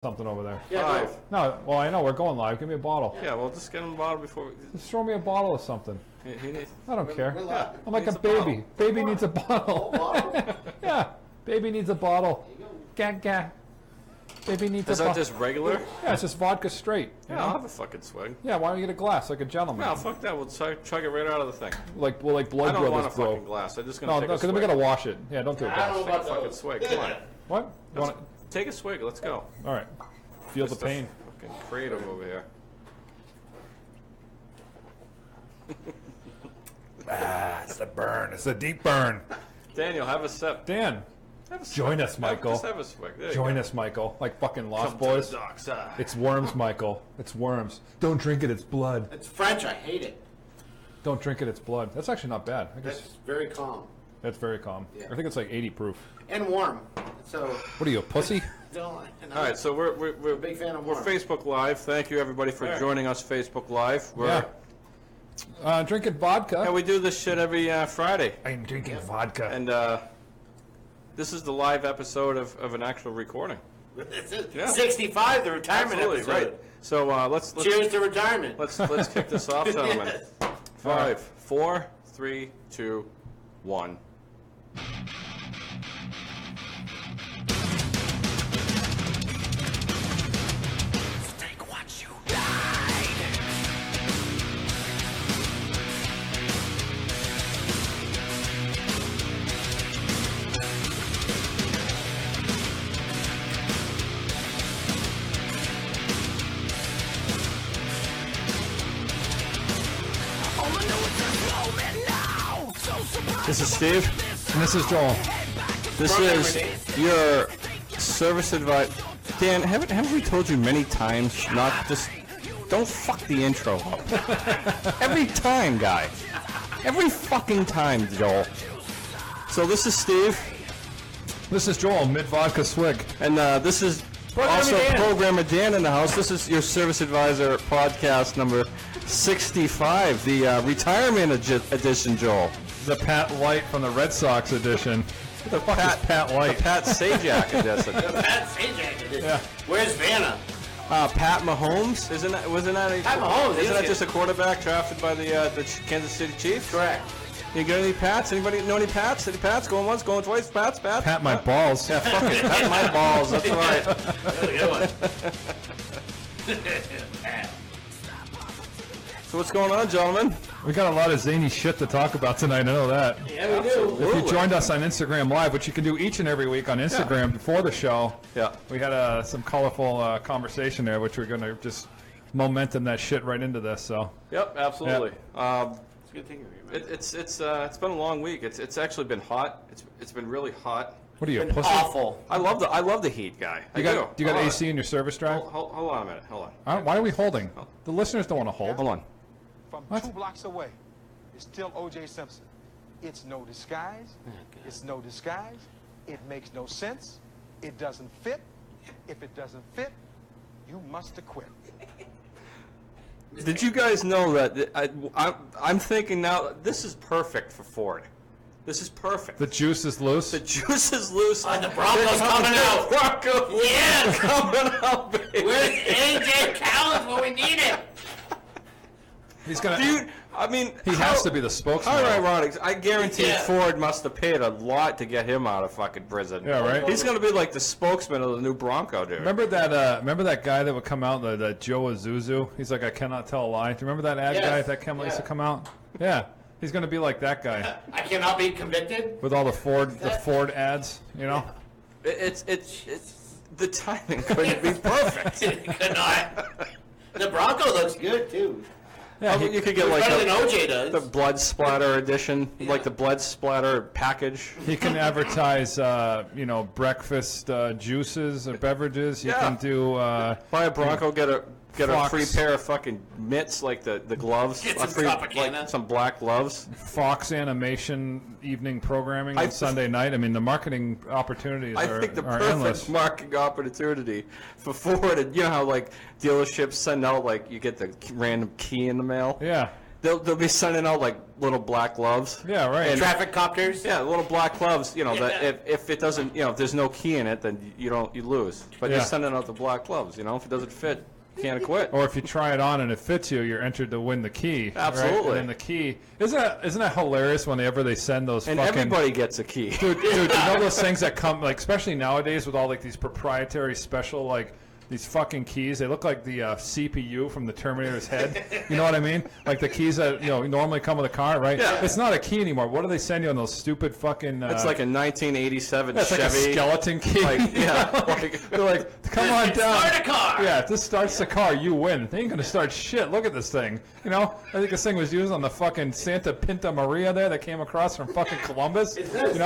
something over there. Yeah, Five. No, well, I know we're going live. Give me a bottle. Yeah, well, just get him a bottle before. Just throw me a bottle of something. He needs. I don't care. We're live. I'm like Needs a a baby. bottle. Baby needs a bottle. Bottle? Yeah, baby needs a bottle. There you go. Gag, gag. Baby needs Is a that bottle. just regular? Yeah, it's just vodka straight. You Yeah, I'll know? have a fucking swig. Yeah, why don't you get a glass like a gentleman? No, fuck that. We'll chug it right out of the thing. Like Blood I don't want Brothers a bro. fucking glass. I'm just gonna No, take no, a because swig. we gotta wash it. Yeah, don't do it. I don't know Take a about fucking those. swig. Come on. What? You wanna, Take a swig. Let's go. all right. Feel the Mr. pain. Fucking creative over here. It's the burn. It's the deep burn. Daniel, have a sip. Dan, Have a sip. join us, Michael. Just have a swig. There you Join go. us, Michael. Like fucking Lost Come Boys. to the dark side. It's worms, Michael. It's worms. Don't drink it. It's blood. It's French. I hate it. Don't drink it. It's blood. That's actually not bad. I guess That's very calm that's very calm. Yeah. I think it's like 80 proof. and warm. So, What are you, a pussy? don't. All right, so we're a big fan of we're warm. Facebook Live. Thank you everybody for All right. joining us Facebook Live. We're, Yeah. Drinking vodka. yeah, we do this shit every Friday, I'm drinking vodka. and this is the live episode of an actual recording. This is Yeah. 65, the retirement Absolutely episode. right. So let's Cheers to retirement. let's kick this off, gentlemen. Yes. 5, 4, 3, 2, 1. Take what you died. All I know is this moment now. So surprised. This is Steve. And this is Joel. This is your service advice. Dan, haven't we told you many times not just don't fuck the intro up? Every time, guy. Every fucking time, Joel. So this is Steve, This is Joel, mid vodka swig. and this is also Programmer Dan in the house. This is your Service Advisor podcast number 65, the retirement edition, Joel. The Pat Light from the Red Sox edition. The Pat Light? The Pat Sajak edition. Pat Sajak did. Yeah. Where's Vanna? Pat Mahomes, wasn't that a Pat Mahomes, Isn't that yes. just a quarterback drafted by the Kansas City Chiefs? Correct. You got any Pats? Anybody know any Pats? Any Pats? Going once, going twice? Pats? Pat my balls. Yeah, fuck it. Pat my balls. That's right. Really good one. So what's going on, gentlemen? We got a lot of zany shit to talk about tonight. I know that. Yeah, we do. If you joined us on Instagram Live, which you can do each and every week on Instagram before the show, Yeah. we had some colorful conversation there, which we're going to just momentum that shit right into this. So Yep, absolutely. It's a good thing you're here, man. It's been a long week. It's actually been hot. It's been really hot. what are you, a Been pussy? awful. I love the heat, guy. You got, do you got AC in your service drive? Hold on a minute. Hold on. Why are we holding? The listeners don't want to hold. Hold on. From What? 2 blocks away is still O.J. Simpson. It's no disguise. It's no disguise. It makes no sense. It doesn't fit. If it doesn't fit, you must acquit. Did you guys know that I'm thinking now this is perfect for Ford. This is perfect. The juice is loose. The juice is loose. Oh, the Broncos They're coming out. Broncos Yes. coming out, baby. Where's AJ Collins when we need him? He's gonna. Dude, I mean, he has to be the spokesman. How ironic. I guarantee Yeah. Ford must have paid a lot to get him out of fucking prison. Yeah, right? He's going to be like the spokesman of the new Bronco, dude. Remember that guy that would come out, that Joe Azuzu? He's like, I cannot tell a lie. Do you remember that ad Yes. guy that used to come out? Yeah, he's going to be like that guy I cannot be convicted. with all the Ford ads. You know? It's the timing couldn't be perfect. Could not. The Bronco looks good too. Yeah, You could get like Better than the OJ does. blood splatter edition, like the blood splatter package. he can advertise, breakfast juices or beverages. He Yeah. can do. Buy a Bronco, get a Fox. free pair of fucking mitts, like the gloves. Get a some free, Tropicana. like some black gloves. Fox Animation evening programming I on th- Sunday night. I mean, the marketing opportunities I are think the are perfect endless. marketing opportunity for Ford, and you know how like dealerships send out like you get the random key in the mail. Yeah. they'll be sending out like little black gloves. Yeah, right. Traffic copters. Yeah, little black gloves. You know that if it doesn't, if there's no key in it, then you lose. But Yeah. you're sending out the black gloves. If it doesn't fit, you can't quit. Or if you try it on and it fits you, you're entered to win the key. Absolutely. Right? And then the key isn't that hilarious whenever they send those And fucking everybody gets a key. dude, you know those things that come like especially nowadays with all like these proprietary special like these fucking keys, they look like the CPU from the Terminator's head. You know what I mean? Like the keys that normally come with a car, right? Yeah. It's not a key anymore. What do they send you on those stupid fucking? It's like a 1987 it's Chevy. like a skeleton key. Like, yeah, They're like, come on down. Start a car. Yeah, if this starts the car, you win. They ain't gonna start shit. Look at this thing. I think this thing was used on the fucking Santa Pinta Maria there that came across from fucking Columbus. It's this.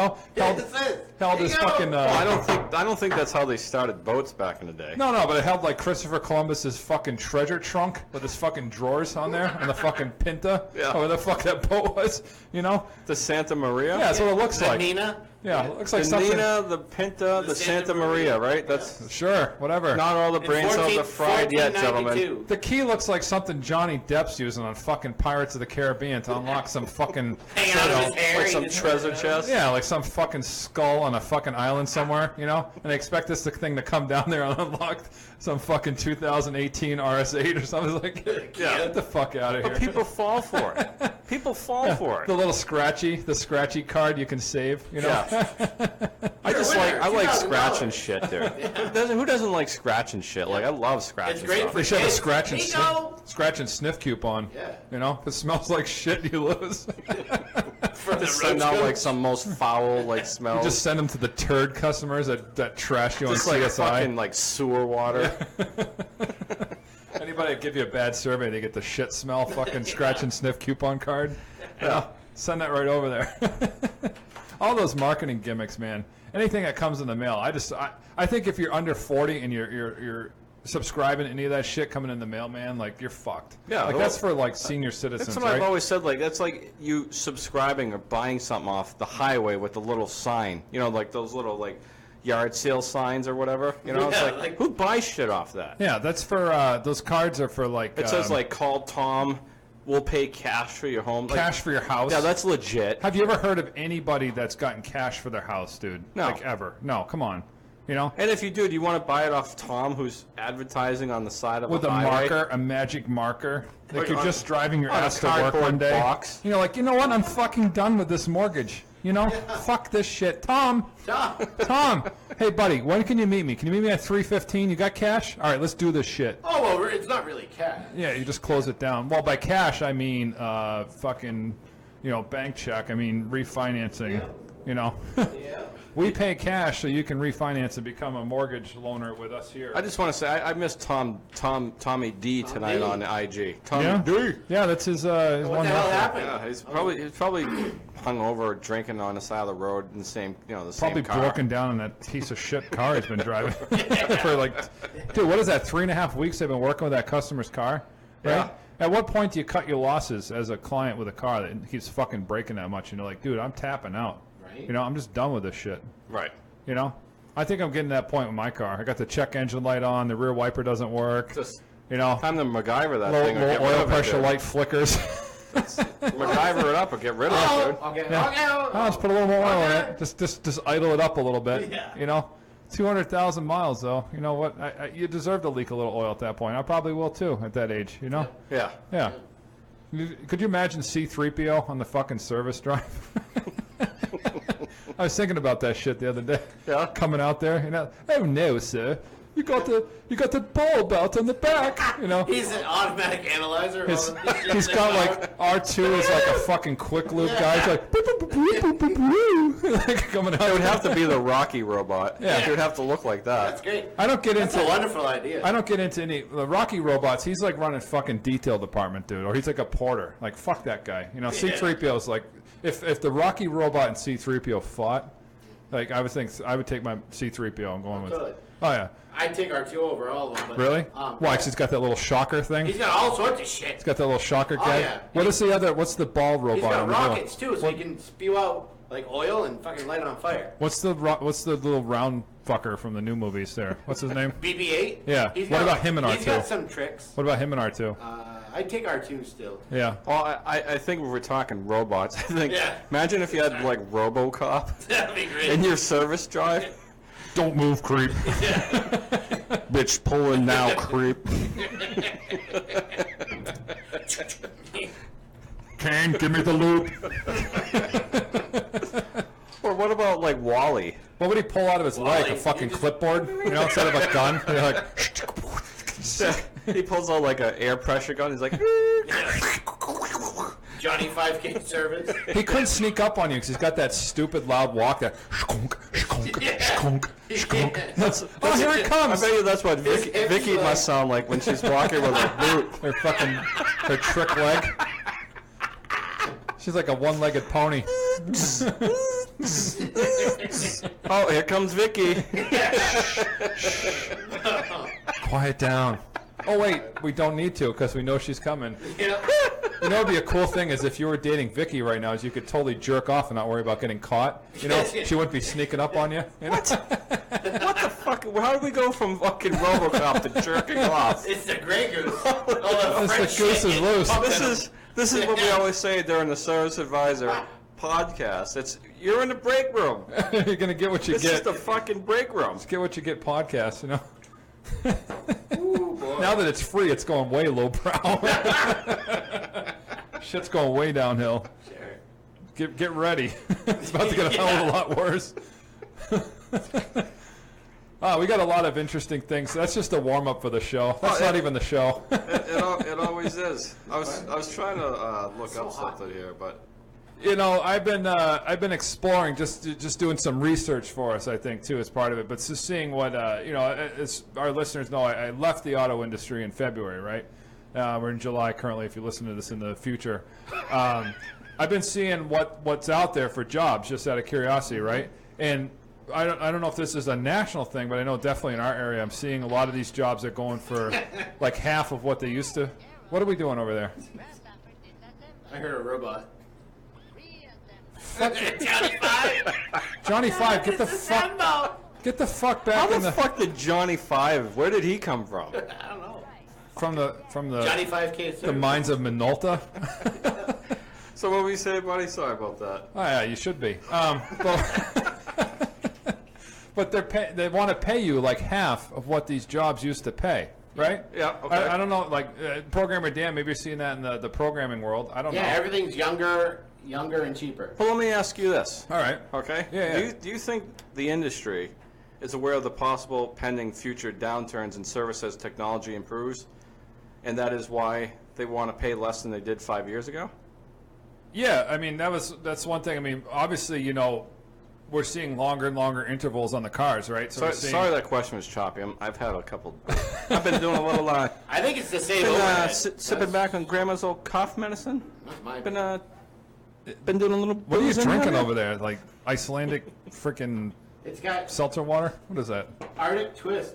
Held this fucking. I don't think that's how they started boats back in the day. No, but it held like Christopher Columbus's fucking treasure trunk with his fucking drawers on there and the fucking Pinta. Yeah. Or where the fuck that boat was. The Santa Maria. Yeah, that's what it looks The like. Nina. Yeah, it looks like The something. Nina, the Pinta, the Santa Maria, right? That's Sure, whatever. not all the In brain cells are fried yet, gentlemen. 1492. The key looks like something Johnny Depp's using on fucking Pirates of the Caribbean to unlock some fucking Hanging out of his hair. Like he some just- treasure chest. yeah, like some fucking skull on a fucking island somewhere, and they expect this thing to come down there and unlock some fucking 2018 RS8 or something. It's like, Yeah. get the fuck out of here. But people fall for it. People fall for it. The little scratchy card you can save, Yeah. I like scratching shit there. Who doesn't like scratching shit? Like I love scratching. It's great stuff. for They should have a kids. scratch and sniff coupon. Yeah. If it smells like shit, you lose. For the Just send out road like some most foul like smells. Just send them to the turd customers that trash you on Just like CSI. fucking like sewer water. Anybody that give you a bad survey, they get the shit smell fucking scratch and sniff coupon card. Yeah, send that right over there. All those marketing gimmicks, man. Anything that comes in the mail, I think if you're under 40 and you're subscribing to any of that shit coming in the mail, man, like you're fucked. Yeah, like well, that's for like senior citizens, That's what right? I've always said. Like that's like you subscribing or buying something off the highway with the little sign. Like those little like yard sale signs or whatever. It's Yeah, like like- who buys shit off that? Yeah, that's for those cards are for like It says like call Tom, we'll pay cash for your home. Like, cash for your house. yeah, that's legit. Have you ever heard of anybody that's gotten cash for their house, dude? No. Like ever? No, come on. And if you do you want to buy it off Tom, who's advertising on the side of With a a highway? marker, a magic marker. Like Like you're on- just driving your on a ass to work cardboard one day. box. Like, you know what? I'm fucking done with this mortgage. Fuck this shit. Tom. Hey, buddy, when can you meet me? Can you meet me at 3:15? You got cash? All right, let's do this shit. Oh, well, it's not really cash. Yeah, you just close it down. Well, by cash, I mean fucking, bank check. I mean refinancing. Yeah. We pay cash so you can refinance and become a mortgage loaner with us here. I just want to say I missed Tommy D tonight D. on IG. Tommy Yeah? D. Yeah, that's his What one. the hell reference. happened? Yeah, he's probably hung over drinking on the side of the road in the same the Probably same car. broken down in that piece of shit car he's been driving for dude, what is that? 3.5 weeks they've been working with that customer's car, right? Yeah. At what point do you cut your losses as a client with a car that keeps fucking breaking that much? Like, dude, I'm tapping out. Right. I'm just done with this shit. Right. I think I'm getting to that point with my car. I got the check engine light on, the rear wiper doesn't work. Just Time time to MacGyver that low, thing. Or low get rid oil of it, pressure dude. light flickers. MacGyver it up or get rid of it, dude. Okay. Oh, let's put a little more oil in it. Just idle it up a little bit. Yeah. 200,000 miles though. You know what? You deserve to leak a little oil at that point. I probably will too at that age. Yeah. Yeah. Could you imagine C-3PO on the fucking service drive? I was thinking about that shit the other day. Yeah. Coming out there, oh no, sir, you got the ball belt on the back. He's an automatic analyzer. He's got like R2 is like a fucking quick loop guy. He's like, boop, boop, boop, boop, boop, boop, boop, like coming out. It would have to be the Rocky robot. Yeah. It would have to look like that. That's great. I don't get That's into a wonderful idea. I don't get into any the Rocky robots. He's like running fucking detail department, dude, or he's like a porter. Like fuck that guy. C-3PO is like if the Rocky robot and C-3PO fought, like I would take my C-3PO. I'm going with. Totally. Oh yeah. I'd take R2 over all of them. But, Really? Why? 'Cause he's got that little shocker thing. He's got all sorts of shit. He's got that little shocker guy. yeah. What's the ball robot? He's got in the middle? rockets too, so he can spew out like oil and fucking light it on fire. What's the little round fucker from the new movies there? What's his name? BB-8. Yeah. What about him in R2? He's got some tricks. What about him in R2? I'd take R2 still. Yeah. Well, I think if we're talking robots, I think. Yeah. Imagine if you had like RoboCop That'd be great. in your service drive. Don't move, creep. Bitch, pull in now, creep. Kane, give me the loop. Or what about like Wally? What would he pull out of his leg? A fucking clipboard? You know, instead of a gun? You're like, He pulls out like an air pressure gun. He's like, Johnny 5K service. he couldn't sneak up on you because he's got that stupid loud walk that shkunk, shkunk, shkunk, shkunk. Oh, here it I comes. bet you that's what His hips Vicky like- must sound like when she's walking with a boot. Her trick leg. She's like a one-legged pony. Oh, here comes Vicky. Quiet down. Oh, wait, we don't need to because we know she's coming. Yeah. You know what would be a cool thing is if you were dating Vicky right now is you could totally jerk off and not worry about getting caught. You know, she wouldn't be sneaking up on you. You know? What the fuck? How did we go from fucking RoboCop to jerking off? It's the Grey Goose. It's the goose is loose. This is what we always say during the Service Advisor podcast. It's you're in the break room. You're going to get what you This is get. the fucking break room. Get what you get podcast, you know? Ooh, boy. Now that it's free, it's going way lowbrow. Shit's going way downhill. Sure. Get ready. It's about to get a hell of a lot worse. We got a lot of interesting things. That's just a warm up for the show. That's not even the show. It always is. I was trying to look up something here, but You know, I've been exploring, just doing some research for us, I think, too, as part of it. But just seeing what, you know, as our listeners know, I left the auto industry in February, right? We're in July currently, if you listen to this in the future. I've been seeing what's out there for jobs, just out of curiosity, right? And I don't know if this is a national thing, but I know definitely in our area, I'm seeing a lot of these jobs are going for like half of what they used to. What are we doing over there? I heard a robot. Johnny Five, get the fuck back how in the fuck did Johnny Five? Where did he come from? I don't know. from the Johnny 5K service. the mines of Minolta. So what we say, buddy? Sorry about that. Oh yeah, you should be. But they want to pay you like half of what these jobs used to pay, right? Yeah. Okay. I don't know, like programmer Dan. Maybe you're seeing that in the programming world. I don't know. Yeah, everything's younger and cheaper. Well, let me ask you this. All right. Okay. Yeah. Do you think the industry is aware of the possible pending future downturns in service as technology improves, and that is why they want to pay less than they did 5 years ago? Yeah, I mean that's one thing. I mean, obviously, you know, we're seeing longer and longer intervals on the cars, right? So Sorry that question was choppy. I've had a couple. I've been doing a little. I think it's the same Been overhead. sipping back on Grandma's old cough medicine. That's my Been doing a little. What are you booze in drinking there? over there? Like Icelandic freaking It's got seltzer water? What is that? Arctic Twist.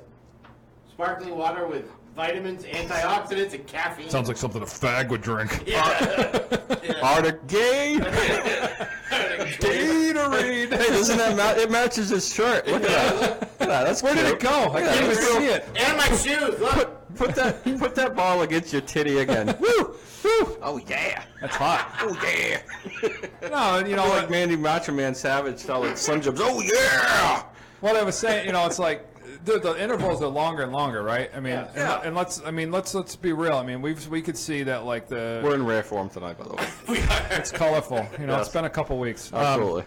Sparkling water with vitamins, antioxidants, and caffeine. Sounds like something a fag would drink. Arctic gay. Gatorade. Hey, doesn't that it matches his shirt? Look at that. Look at that. That's Where did cute. it go? I can't even see it. And my shoes. Look. Put that ball against your titty again. Woo! Woo! Oh yeah! That's hot. Oh yeah! No, you know like what? Mandy Macho Man Savage telling Slim Jims, "Oh yeah!" What I was saying, you know, it's like the intervals are longer and longer, right? I mean, Yeah. and let's be real. I mean, we could see that like We're in rare form tonight, by the way. it's colorful. You know, Yes. it's been a couple weeks. Absolutely.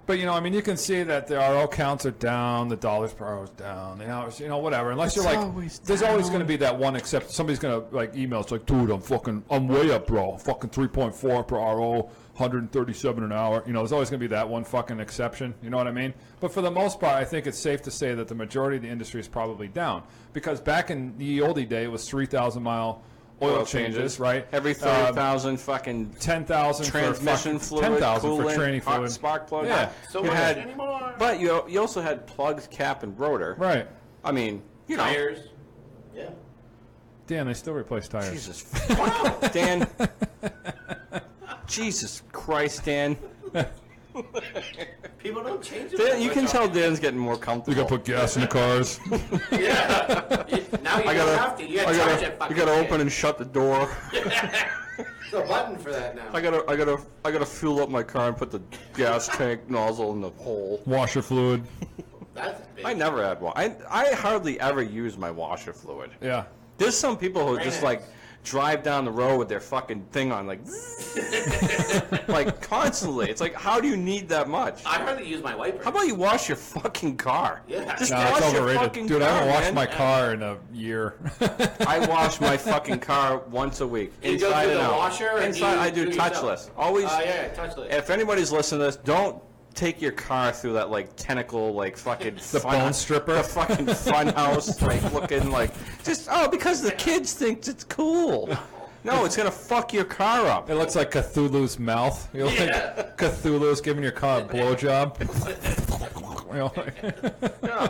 But you know, I mean, you can see that the RO counts are down, the dollars per hour is down, the hours, you know, whatever. Unless you're like, there's always going to be that one except somebody's going to like email. It's like, dude, I'm way up, bro. Fucking 3.4 per RO, 137 an hour. You know, there's always going to be that one fucking exception. You know what I mean? But for the most part, I think it's safe to say that the majority of the industry is probably down because back in the oldie day, it was 3,000 mile oil changes, right? Every 30,000 fucking 10,000 transmission for fluid, 10,000 coolant, for training hot fluid. spark plug. Yeah. So You much had- anymore. But you also had plugs, cap, and rotor. Right. I mean, you know. Tires. Yeah. Dan, they still replace tires. Jesus. Dan. Jesus Christ, Dan. People don't change it. Dan, you can tell Dan's getting more comfortable. You gotta put gas in the cars. Yeah. Now you don't have to. You gotta charge that fucking shit. open and shut the door. There's a button for that now. I gotta fuel up my car and put the gas tank nozzle in the hole. Washer fluid. That's big. I never had one. I hardly ever use my washer fluid. Yeah. There's some people who just Right. like drive down the road with their fucking thing on, like, like constantly. It's like, how do you need that much? I hardly use my wiper. How about you wash your fucking car? Yeah. Just No, wash it's your overrated. fucking Dude, I car, haven't washed man. my car in a year. I wash my fucking car once a week, You go inside through and the out. washer and Inside, you I do do yourself? touchless. Always. Yeah, touchless. If anybody's listening to this, don't take your car through that like tentacle, like fucking The bone stripper? the fucking fun house, like looking like just because the kids think it's cool. No, it's gonna fuck your car up. It looks like Cthulhu's mouth. You know, Yeah. like Cthulhu's giving your car a blowjob. You know, like- Yeah.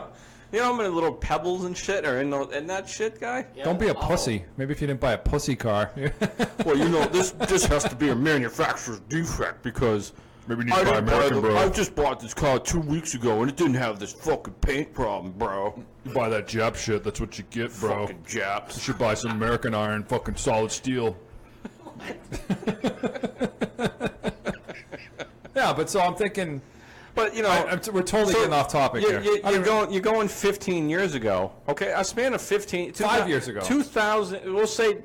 You know how many little pebbles and shit are in that shit, guy? Yeah. Don't be a Oh. pussy. Maybe if you didn't buy a pussy car. Well, you know this has to be a manufacturer's defect because. Maybe you need to buy American, bro. I just bought this car 2 weeks ago and it didn't have this fucking paint problem, bro. You buy that Jap shit, that's what you get, bro. Fucking Japs. You should buy some American iron, fucking solid steel. Yeah, but so I'm thinking, But you know, we're totally getting off topic here. You're going 15 years ago. Okay, a span of 15. 5 years ago. 2000. We'll say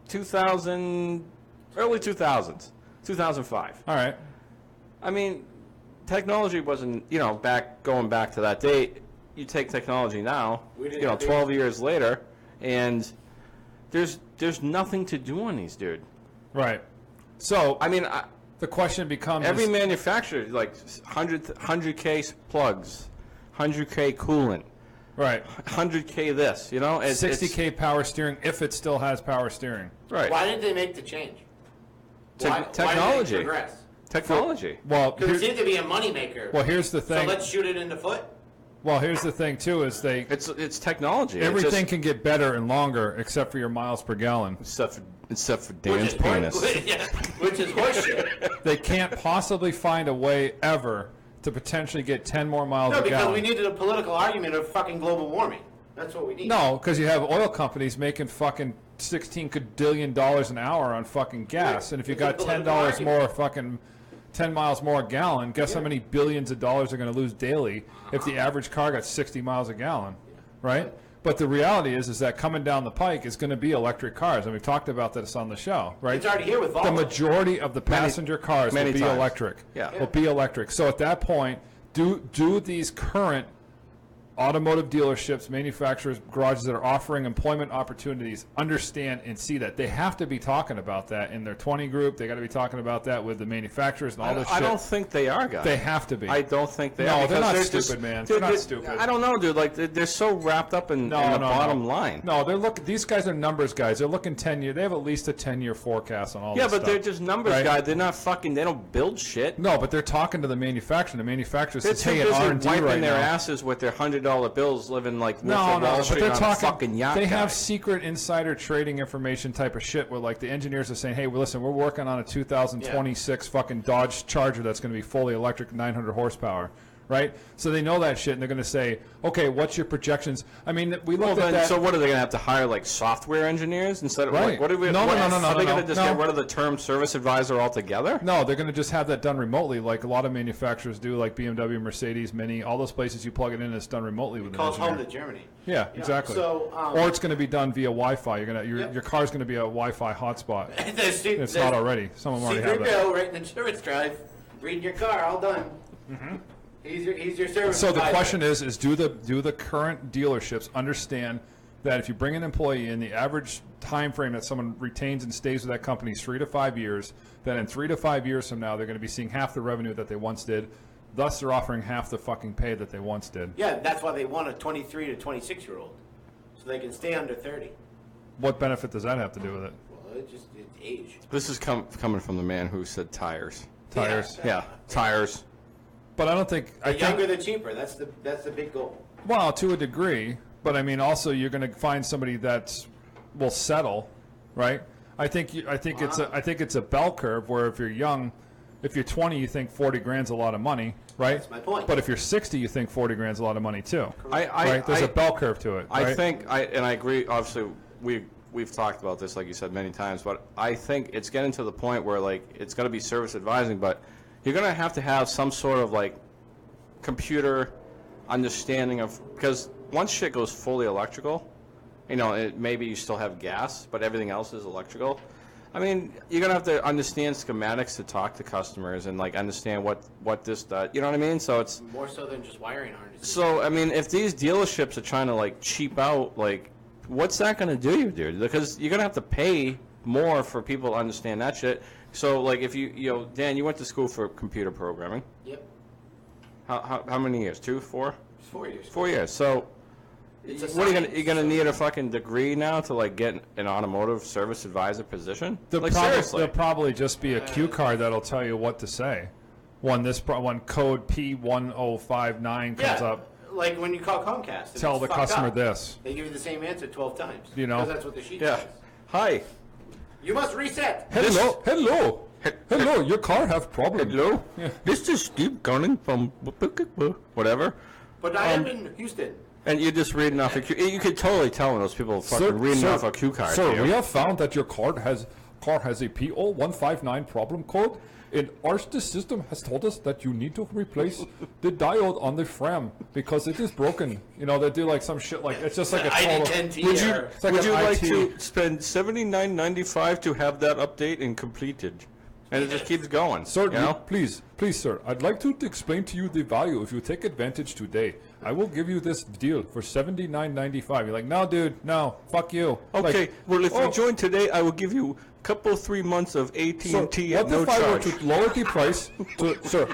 2000, early 2000s, 2005. All right. I mean, technology wasn't, going back to that date. You take technology now, We didn't have 12 years later, and there's nothing to do on these, dude. Right. So I mean, the question becomes: every manufacturer, like 100K plugs, 100K coolant, right, 100K this, it's 60K power steering if it still has power steering. right. Why didn't they make the change? Why did Technology. they progress? Technology. Well, Because it seemed to be a moneymaker. well, here's the So thing. let's shoot it in the foot. Well, here's the thing too: is It's technology. It's everything just- can get better and longer except for your miles per gallon. except for Dan's Which is penis. Yeah, which is horseshit. They can't possibly find a way ever to potentially get 10 more miles No, a because gallon. we needed a political argument of fucking global warming. That's what we need. No, because you have oil companies making fucking $16 cadillion an hour on fucking gas, and if you It's got a political $10 argument. more fucking 10 miles more a gallon, guess how many billions of dollars are going to lose daily if the average car got 60 miles a gallon, right? But the reality is that coming down the pike is going to be electric cars, and we've talked about this on the show, right? It's already here with Volvo. The majority of the passenger cars will many be times. electric. Yeah. Will be electric. So at that point, do these current automotive dealerships, manufacturers, garages that are offering employment opportunities understand and see that? They have to be talking about that in their 20 group. They got to be talking about that with the manufacturers and all this shit. I don't think they are, guys. They have to be. I don't think they No, are. they're because not just- stupid, man. dude, They're not stupid. I don't know, dude. Like they're so wrapped up in the bottom line. No, they're these guys are numbers guys. They're looking 10 year. They have at least a 10-year forecast on all Yeah, this but stuff. they're just numbers, Right? guys. They're not fucking. They don't build shit. No, but they're talking to the manufacturer. The manufacturer They're says, too "Hey, at busy R&D wiping right their now." asses with their $100 bills, living like Wolf No, of Wall but Street they're on a talking. fucking yacht. They guy. have secret insider trading information type of shit where like the engineers are saying, "Hey, well, listen, we're working on a 2026 fucking Dodge Charger that's going to be fully electric, 900 horsepower." Right? So they know that shit, and they're going to say, "Okay, what's your projections?" I mean, we Well, looked at then, that. so what are they going to have to hire like software engineers instead of Right. like, what are we? No, what, no, no, no, Are they no, going to just no. get rid of the term service advisor altogether? No, they're going to just have that done remotely, like a lot of manufacturers do, like BMW, Mercedes, Mini, all those places you plug it in, it's done remotely with an calls home engineer. to Germany. Yeah, exactly. So, or it's going to be done via Wi-Fi. Your Yep. car's going to be a Wi-Fi hotspot. It's It's not already. Some of them already have Secret that. bill right in the service drive. Reading your car, all done. Mm-hmm. He's your service So the advisor. question is do the current dealerships understand that if you bring an employee in, the average time frame that someone retains and stays with that company is 3 to 5 years, that in 3 to 5 years from now they're going to be seeing half the revenue that they once did, thus they're offering half the fucking pay that they once did. Yeah, that's why they want a 23 to 26-year-old, so they can stay under 30. What benefit does that have to do with it? Well, it's age. This is coming from the man who said tires. Tires. Yeah, tires. But I don't think The younger, the cheaper. That's the big goal. Well, to a degree, but I mean, also you're going to find somebody that will settle, right? I think it's a bell curve where if you're young, If you're 20, you think 40 grand's a lot of money, right? That's my point. But if you're 60, you think 40 grand's a lot of money too. I There's a bell curve to it. I right? think, and I agree, obviously, we've talked about this, like you said, many times, but I think it's getting to the point where, like, it's going to be service advising, but you're going to have some sort of, like, computer understanding of, because once shit goes fully electrical, you know, maybe you still have gas, but everything else is electrical. I mean, you're going to have to understand schematics to talk to customers and, like, understand what this does. You know what I mean? So it's More so than just wiring harnesses. So, I mean, if these dealerships are trying to, like, cheap out, like, what's that going to do you, dude? Because you're going to have to pay more for people to understand that shit. So, like, if you know, Dan, you went to school for computer programming. Yep. How many years? 2, 4? It's 4 years. 4 years. So, It's a what are science. you gonna need a fucking degree now to, like, get an automotive service advisor position? There'll Seriously. probably just be a cue card that'll tell you what to say. When code P1059 comes Yeah. up, Like when you call Comcast. and tell it's the fucked customer up. this. They give you the same answer 12 times. You know? Because that's what the sheet Yeah. says. Hi. You must reset. Hello, your car have problem. Hello. This is Steve calling from whatever. But I am in Houston. And you're just reading off a cue. You could totally tell when those people are fucking reading off a cue card. Sir, to you. we have found that your car has a P0159 problem code, and the system has told us that you need to replace the diode on the frame because it is broken. You know, they do like some shit like it's just like a total. ID10T Would you, error. It's like would an you like IT. to spend $79.95 to have that update and completed? And it just keeps going. Sir, you know? please, sir, I'd like to explain to you the value. If you take advantage today, I will give you this deal for $79.95. You're like, no, dude, no, fuck you. Okay, Like, well, if oh, you join today, I will give you a couple, 3 months of AT&T so at what no if I were charge. to lower the price to, sir,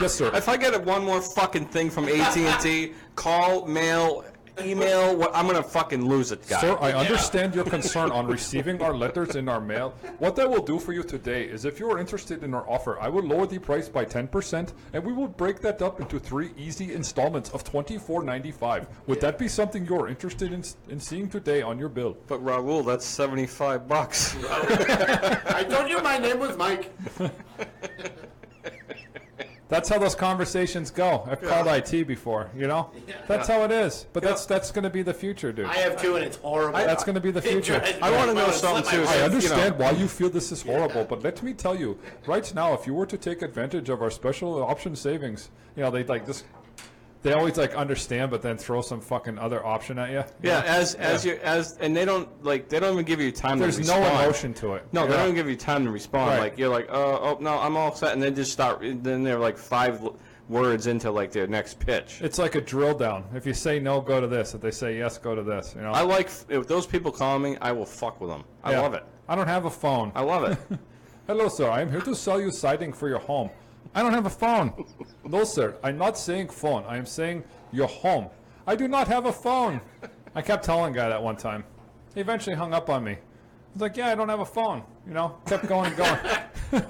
yes, sir. If I get one more fucking thing from AT&T, call, mail, email, I'm gonna fucking lose it, guy. Sir, I understand your concern on receiving our letters in our mail. What I will do for you today is if you are interested in our offer, I will lower the price by 10%, and we will break that up into 3 easy installments of $24.95. Would that be something you're interested in seeing today on your bill? But Raul, that's $75. I told you my name was Mike. That's how those conversations go. I've called IT before, you know? That's how it is. But that's going to be the future, dude. I have two and it's horrible. That's going to be the future. I wanna know something, too. I you understand why you feel this is horrible, but let me tell you, right now, if you were to take advantage of our special option savings, you know, they always like understand, but then throw some fucking other option at you. Yeah, and they don't even give you time There's to respond. no emotion to it. No, they Yeah. don't give you time to respond. Right. Like you're like, oh no, I'm all set, and then just start. Then they're like 5 words into like their next pitch. It's like a drill down. If you say no, go to this. If they say yes, go to this. You know. I like if those people call me, I will fuck with them. I Yeah. love it. I don't have a phone. I love it. Hello, sir. I am here to sell you siding for your home. I don't have a phone. No, sir. I'm not saying phone. I am saying your home. I do not have a phone. I kept telling the guy that one time. He eventually hung up on me. He's like, yeah, I don't have a phone. You know, kept going and going.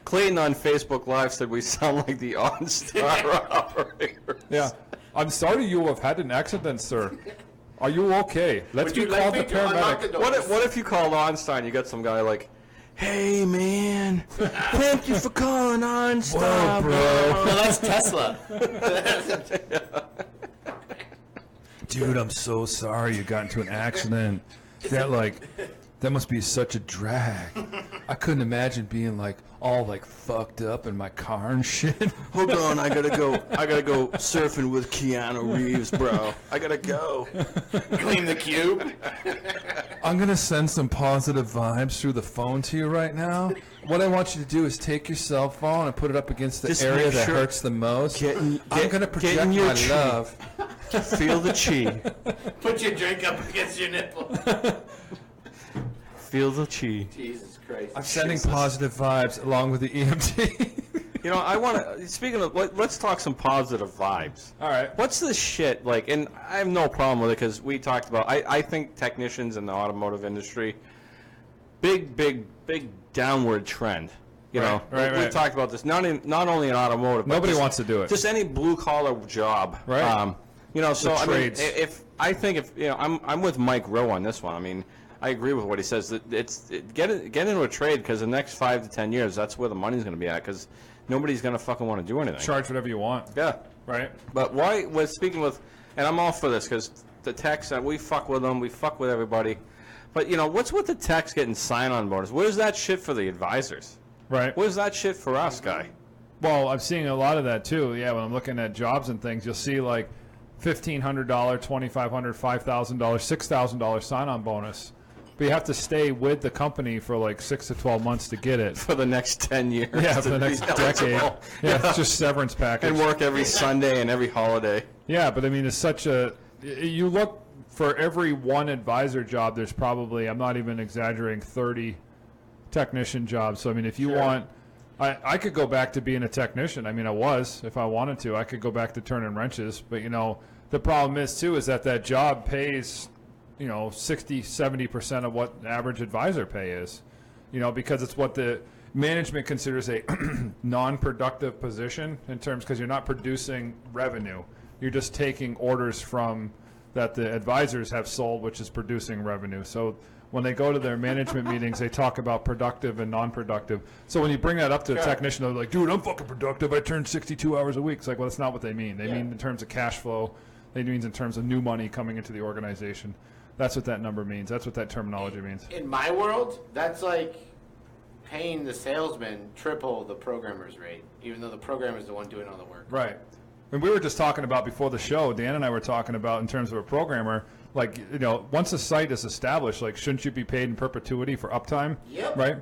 Clayton on Facebook Live said we sound like the OnStar operator. Yeah. I'm sorry you have had an accident, sir. Are you okay? Let's Would you be like called me the to unlock the paramedic. door? What if you call OnStar and you got some guy like, hey man, thank you for calling OnStar, bro. No, that's Tesla. Dude, I'm so sorry you got into an accident. That must be such a drag. I couldn't imagine being all fucked up in my car and shit. Hold on, I gotta go surfing with Keanu Reeves, bro. I gotta go. Clean the cube. I'm gonna send some positive vibes through the phone to you right now. What I want you to do is take your cell phone and put it up against the Just area make that sure- hurts the most. I'm get gonna in project your my tree. love. Feel the chi. Put your drink up against your nipple. Feel the chi. Jesus Christ. I'm sending positive vibes along with the EMT. You know, I want to. Speaking of, let's talk some positive vibes. All right. What's this shit like? And I have no problem with it because we talked about. I think technicians in the automotive industry, big downward trend. You know, we talked about this. Not only in automotive. But Nobody just- wants to do it. Just any blue collar job. Right. You know, so I mean, trades. if you know, I'm with Mike Rowe on this one. I mean, I agree with what he says. Get into a trade because the next 5 to 10 years, that's where the money's going to be at because nobody's going to fucking want to do anything. Charge whatever you want. Yeah. Right? But why, we're speaking with, and I'm all for this because the techs, we fuck with them, we fuck with everybody. But, what's with the techs getting sign-on bonus? Where's that shit for the advisors? Right. Where's that shit for us, guy? Well, I'm seeing a lot of that too. Yeah, when I'm looking at jobs and things, you'll see like $1,500, $2,500, $5,000, $6,000 sign-on bonus. But you have to stay with the company for like 6 to 12 months to get it. For the next 10 years. Yeah, for the next decade. Yeah, it's just severance package. And work every Sunday and every holiday. Yeah, but I mean, it's such a... You look for every one advisor job, there's probably, I'm not even exaggerating, 30 technician jobs. So, I mean, if you want... I could go back to being a technician. I mean, I was, if I wanted to. I could go back to turning wrenches. But, the problem is, too, is that job pays... 60, 70% of what average advisor pay is, because it's what the management considers a non-productive position in terms, because you're not producing revenue. You're just taking orders from that the advisors have sold, which is producing revenue. So when they go to their management meetings, they talk about productive and non-productive. So when you bring that up to a technician, they're like, dude, I'm fucking productive. I turn 62 hours a week. It's like, well, that's not what they mean. They mean in terms of cash flow. They mean in terms of new money coming into the organization. That's what that number means. That's what that terminology means. In my world, that's like paying the salesman triple the programmer's rate, even though the programmer's the one doing all the work. Right. And we were just talking about before the show, Dan and I were talking about in terms of a programmer, like, once a site is established, like, shouldn't you be paid in perpetuity for uptime? Yep. Right?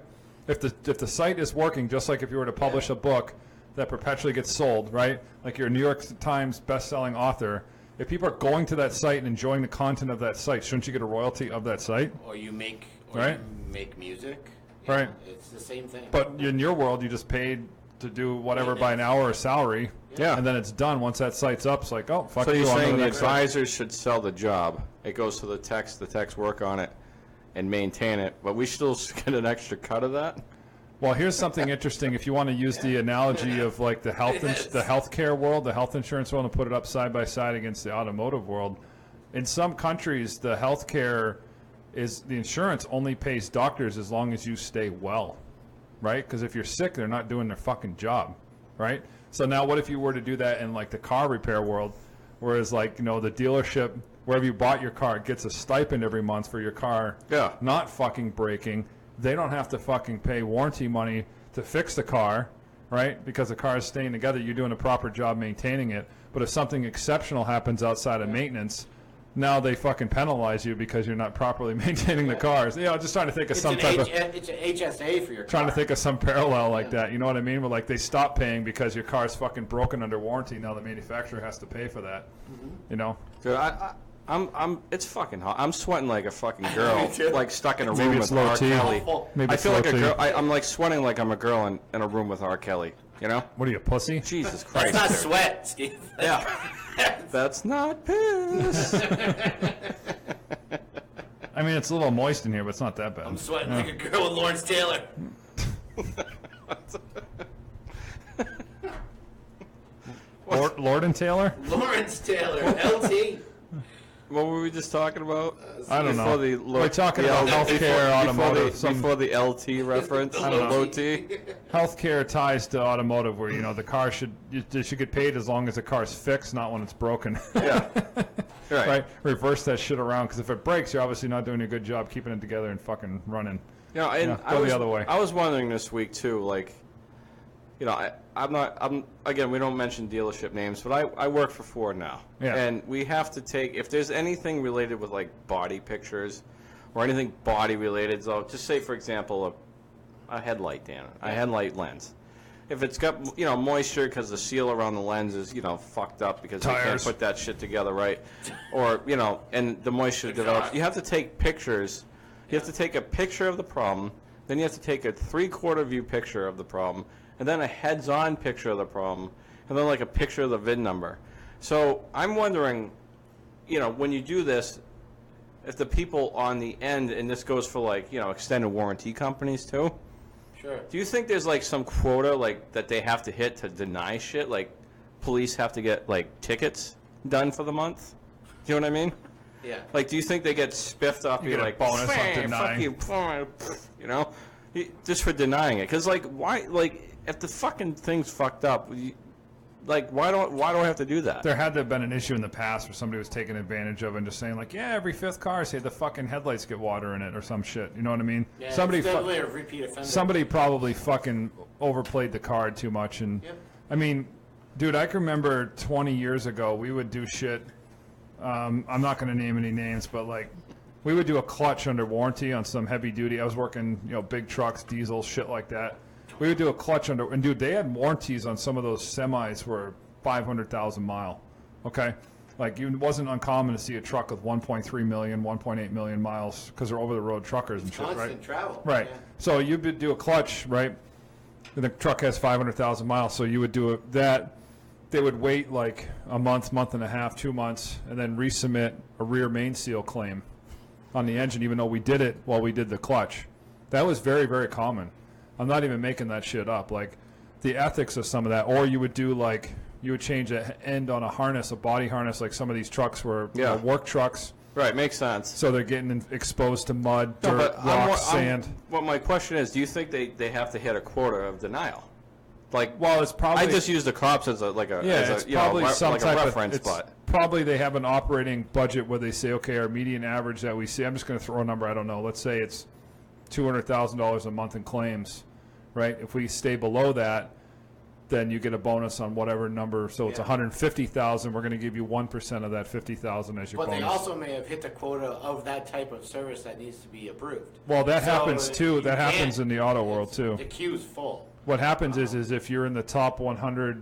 If the site is working, just like if you were to publish a book that perpetually gets sold, right? Like you're a New York Times best-selling author. If people are going to that site and enjoying the content of that site, shouldn't you get a royalty of that site? Or you make music. Right. It's the same thing. But in your world, you just paid to do whatever by an hour or salary. Yeah. And then it's done. Once that site's up, it's like, oh, fuck So you. you're on to saying the next site. advisors should sell the job. It goes to the techs work on it and maintain it, but we still get an extra cut of that? Well, here's something interesting. If you want to use the analogy of like the healthcare world, the health insurance world, and put it up side by side against the automotive world, in some countries, the healthcare the insurance only pays doctors as long as you stay well, right? Because if you're sick, they're not doing their fucking job, right? So now, what if you were to do that in like the car repair world, whereas like the dealership wherever you bought your car gets a stipend every month for your car, not fucking breaking. They don't have to fucking pay warranty money to fix the car, right? Because the car is staying together. You're doing a proper job maintaining it. But if something exceptional happens outside of maintenance, now they fucking penalize you because you're not properly maintaining the cars. Just trying to think of It's an HSA for your car. Trying to think of some parallel like that. You know what I mean? Where like they stop paying because your car's fucking broken under warranty. Now the manufacturer has to pay for that. Dude, it's fucking hot. I'm sweating like a fucking girl, like stuck in a room with R. Kelly. Maybe I feel like a low T. girl. I'm like sweating like I'm a girl in a room with R. Kelly. What are you, a pussy? Jesus Christ. That's not sweat, Steve. Yeah. That's not piss. I mean, it's a little moist in here, but it's not that bad. I'm sweating like a girl with Lawrence Taylor. Lord and Taylor? Lawrence Taylor, LT. What were we just talking about? I don't know. We're talking the about healthcare, automotive. Before the LT reference, I the don't know. low T. Healthcare ties to automotive, where the car should get paid as long as the car is fixed, not when it's broken. Yeah. Right. Reverse that shit around, because if it breaks, you're obviously not doing a good job keeping it together and fucking running. Go the other way. I was wondering this week too, like, again, we don't mention dealership names, but I work for Ford now. Yeah. And we have to take, if there's anything related with like body pictures or anything body related, so just say for example a headlight, Dan, a headlight lens. If it's got moisture because the seal around the lens is fucked up because they can't put that shit together right, or and the moisture develops, you have to take pictures. You have to take a picture of the problem, then you have to take a 3/4 view picture of the problem, and then a heads-on picture of the problem, and then like a picture of the VIN number. So I'm wondering, when you do this, if the people on the end, and this goes for like, extended warranty companies too. Sure. Do you think there's like some quota like that they have to hit to deny shit? Like police have to get like tickets done for the month? Do you know what I mean? Yeah. Like, do you think they get spiffed off? You You're get a like, bonus on fuck denying. you know, just for denying it. Because like, why? Like, if the fucking thing's fucked up, like, why do I have to do that? There had to have been an issue in the past where somebody was taking advantage of it and just saying like, yeah, every fifth car, say the fucking headlights get water in it or some shit. You know what I mean? Yeah, somebody it's definitely a repeat offender. somebody probably fucking overplayed the card too much. And Yep. I mean, dude, I can remember 20 years ago we would do shit. I'm not going to name any names, but like we would do a clutch under warranty on some heavy duty. I was working, big trucks, diesel, shit like that. We would do a clutch under, and dude, they had warranties on some of those semis for 500,000 mile. Okay, like it wasn't uncommon to see a truck with 1.3 million, 1.8 million miles because they're over the road truckers and shit, Constant right? travel. Right. Yeah. So you would do a clutch, right? And the truck has 500,000 miles, so you would do that. They would wait like a month, month and a half, 2 months, and then resubmit a rear main seal claim on the engine, even though we did it while we did the clutch. That was very, very common. I'm not even making that shit up. Like the ethics of some of that, or you would do like you would change an end on a harness, a body harness, like some of these trucks were work trucks. Right, makes sense. So they're getting exposed to mud, No, dirt, but rocks, sand. Well, my question is, do you think they have to hit a quarter of denial? Like, Well, it's probably I just use the cops as it's probably some like type a reference, of. but Probably they have an operating budget where they say, okay, our median average that we see. I'm just going to throw a number. I don't know. Let's say it's $200,000 a month in claims, right? If we stay below that, then you get a bonus on whatever number. So it's Yeah. 150,000. We're going to give you 1% of that 50,000 as your But bonus. they also may have hit the quota of that type of service that needs to be approved. Well, that So happens too. you That happens can't- in the auto world too. The queue's full. What happens is if you're in the top 100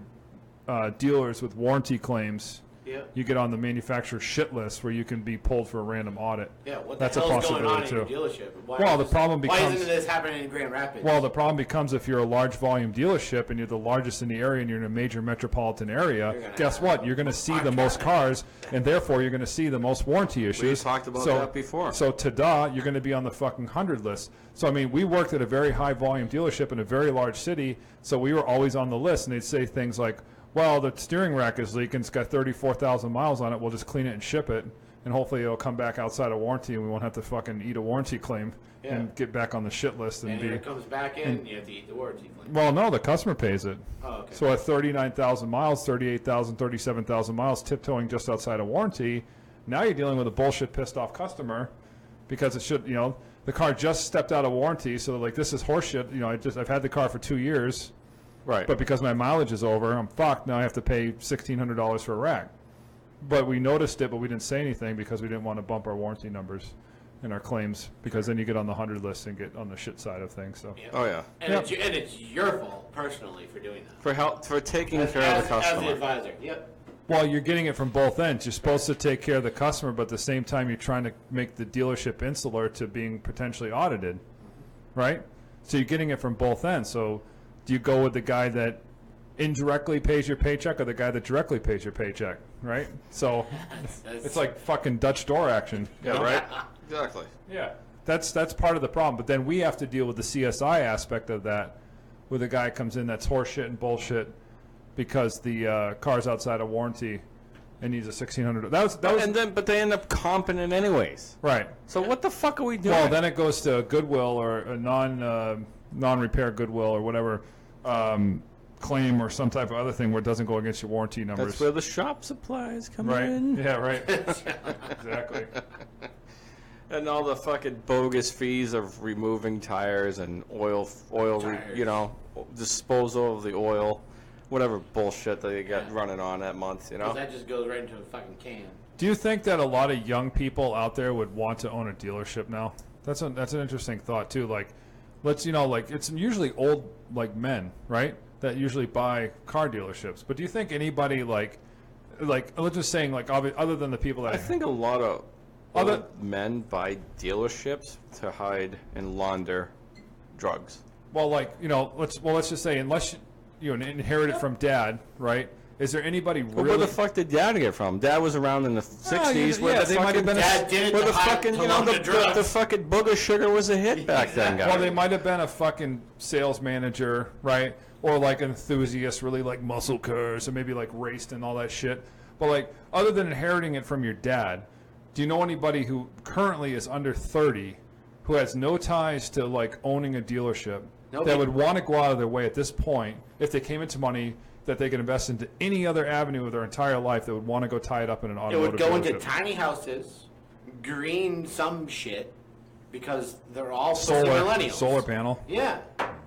dealers with warranty claims, Yeah. you get on the manufacturer's shit list where you can be pulled for a random audit. Yeah, what That's the a hell's going on possibility in your too. dealership? Why Well, is the this- problem Why becomes- isn't this happening in Grand Rapids? Well, the problem becomes if you're a large volume dealership and you're the largest in the area and you're in a major metropolitan area, You're gonna guess have what? You're going to see the five most cars. cars, and therefore you're going to see the most warranty issues. talked about that before. So ta-da, you're going to be on the fucking 100 list. So, I mean, we worked at a very high volume dealership in a very large city, so we were always on the list, and they'd say things like, well, the steering rack is leaking, it's got 34,000 miles on it, we'll just clean it and ship it, and hopefully it'll come back outside of warranty and we won't have to fucking eat a warranty claim Yeah. and get back on the shit list and And be... when it comes back in, you have to eat the warranty claim. Well, no, the customer pays it. Oh, okay. So at 39,000 miles, 38,000, 37,000 miles, tiptoeing just outside of warranty, now you're dealing with a bullshit pissed off customer because it should, the car just stepped out of warranty, so like this is horseshit. I've had the car for 2 years, right. but because my mileage is over, I'm fucked. Now I have to pay $1,600 for a rack. But we noticed it, but we didn't say anything because we didn't want to bump our warranty numbers and our claims, because then you get on the 100 list and get on the shit side of things. So. Yeah. Oh yeah, And, Yeah. it's your fault, personally, for doing that. for taking As, care of the as customer. the advisor. Yep. Well, you're getting it from both ends. You're supposed to take care of the customer, but at the same time, you're trying to make the dealership insular to being potentially audited, right? So you're getting it from both ends. So do you go with the guy that indirectly pays your paycheck or the guy that directly pays your paycheck, right? So it's like fucking Dutch door action. you know? Right. Exactly. Yeah, that's part of the problem. But then we have to deal with the CSI aspect of that, where the guy comes in that's horseshit and bullshit because the car's outside of warranty and needs a $1,600. But they end up comping it anyways. Right. So what the fuck are we doing? Well, then it goes to Goodwill or a non-repair Goodwill or whatever claim or some type of other thing where it doesn't go against your warranty numbers. That's where the shop supplies come right. in. Yeah. Right. Exactly. And all the fucking bogus fees of removing tires and oil, Tires. disposal of the oil, whatever bullshit that they got running on that month, 'Cause that just goes right into a fucking can. Do you think that a lot of young people out there would want to own a dealership now? That's an interesting thought too. Like, it's usually old men, right? That usually buy car dealerships. But do you think anybody like let's just saying other than the people that I think a lot of Other- men buy dealerships to hide and launder drugs. let's just say unless you inherit it from dad, right? Is there anybody Well, really? where the fuck did Dad get it from? Dad was around in the 60s. yeah, they might have been. Dad did it Where to the hide- fucking, to launder drugs. the fucking booger sugar was a hit back then, guys. Well, they might have been a fucking sales manager, right? Or like an enthusiast, really like muscle cars, or maybe like raced and all that shit. But like, other than inheriting it from your dad, Do you know anybody who currently is under 30 who has no ties to like owning a dealership that would want to go out of their way at this point if they came into money that they could invest into any other avenue of their entire life that would want to go tie it up in an It automotive would go dealership? into tiny houses, green some shit, because they're all pussy millennials. Solar panel. Yeah.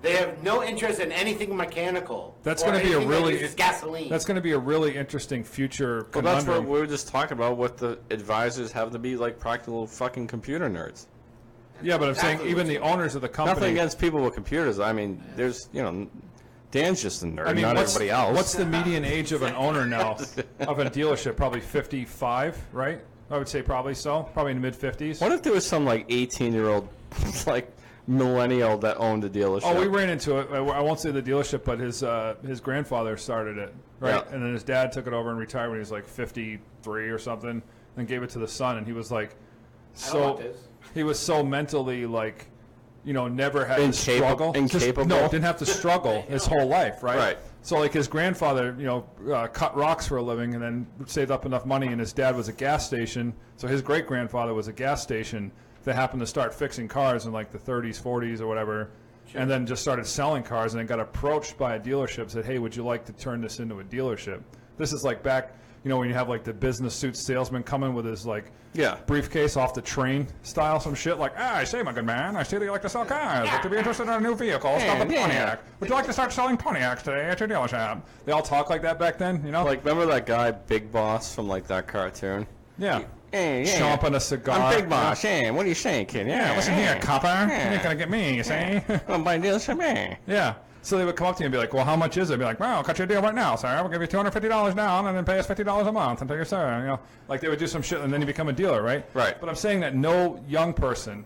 They have no interest in anything mechanical. That's going to be a really uses gasoline. That's going to be a really interesting future Well, that's conundrum. what we were just talking about. What the advisors have to be like practical fucking computer nerds. Yeah, but I'm saying Exactly even what the owners of the company. Nothing against people with computers. I mean, there's Dan's just a nerd, I mean, not what's, everybody else. What's the median age of an owner now of a dealership? Probably 55, right? I would say probably so. Probably in the mid-50s. What if there was some like 18-year-old like millennial that owned a dealership? Oh, we ran into it. I won't say the dealership, but his grandfather started it, right? Yeah. And then his dad took it over and retired when he was like 53 or something, and gave it to the son. And he was like, I don't want this. he was so mentally like, never had to struggle. Incapable? No, didn't have to struggle his whole life, right? Right. So like his grandfather, cut rocks for a living and then saved up enough money, and his dad was a gas station. So his great grandfather was a gas station that happened to start fixing cars in like the 30s, 40s, or whatever, and then just started selling cars, and then got approached by a dealership, said, "Hey, would you like to turn this into a dealership?" This is like back, when you have like the business suit salesman coming with his like briefcase off the train style, some shit like, I say, my good man, I see that you like to sell cars. Like to be interested in a new vehicle, it's called the Pontiac. Would you like to start selling Pontiacs today at your dealership? They all talk like that back then, Like, remember that guy, Big Boss, from like that cartoon? Yeah. Hey, yeah. Chomping a cigar. I'm Big Boss. Yeah, what are you saying, kid? Yeah, listen here, copper. You ain't gonna get me, you see? I'm buying dealership, man. Yeah. So they would come up to you and be like, well, how much is it? I'd be like, well, I'll cut you a deal right now, sir. We'll give you $250 down and then pay us $50 a month until you're sir. Like they would do some shit and then you become a dealer, right? Right. But I'm saying that no young person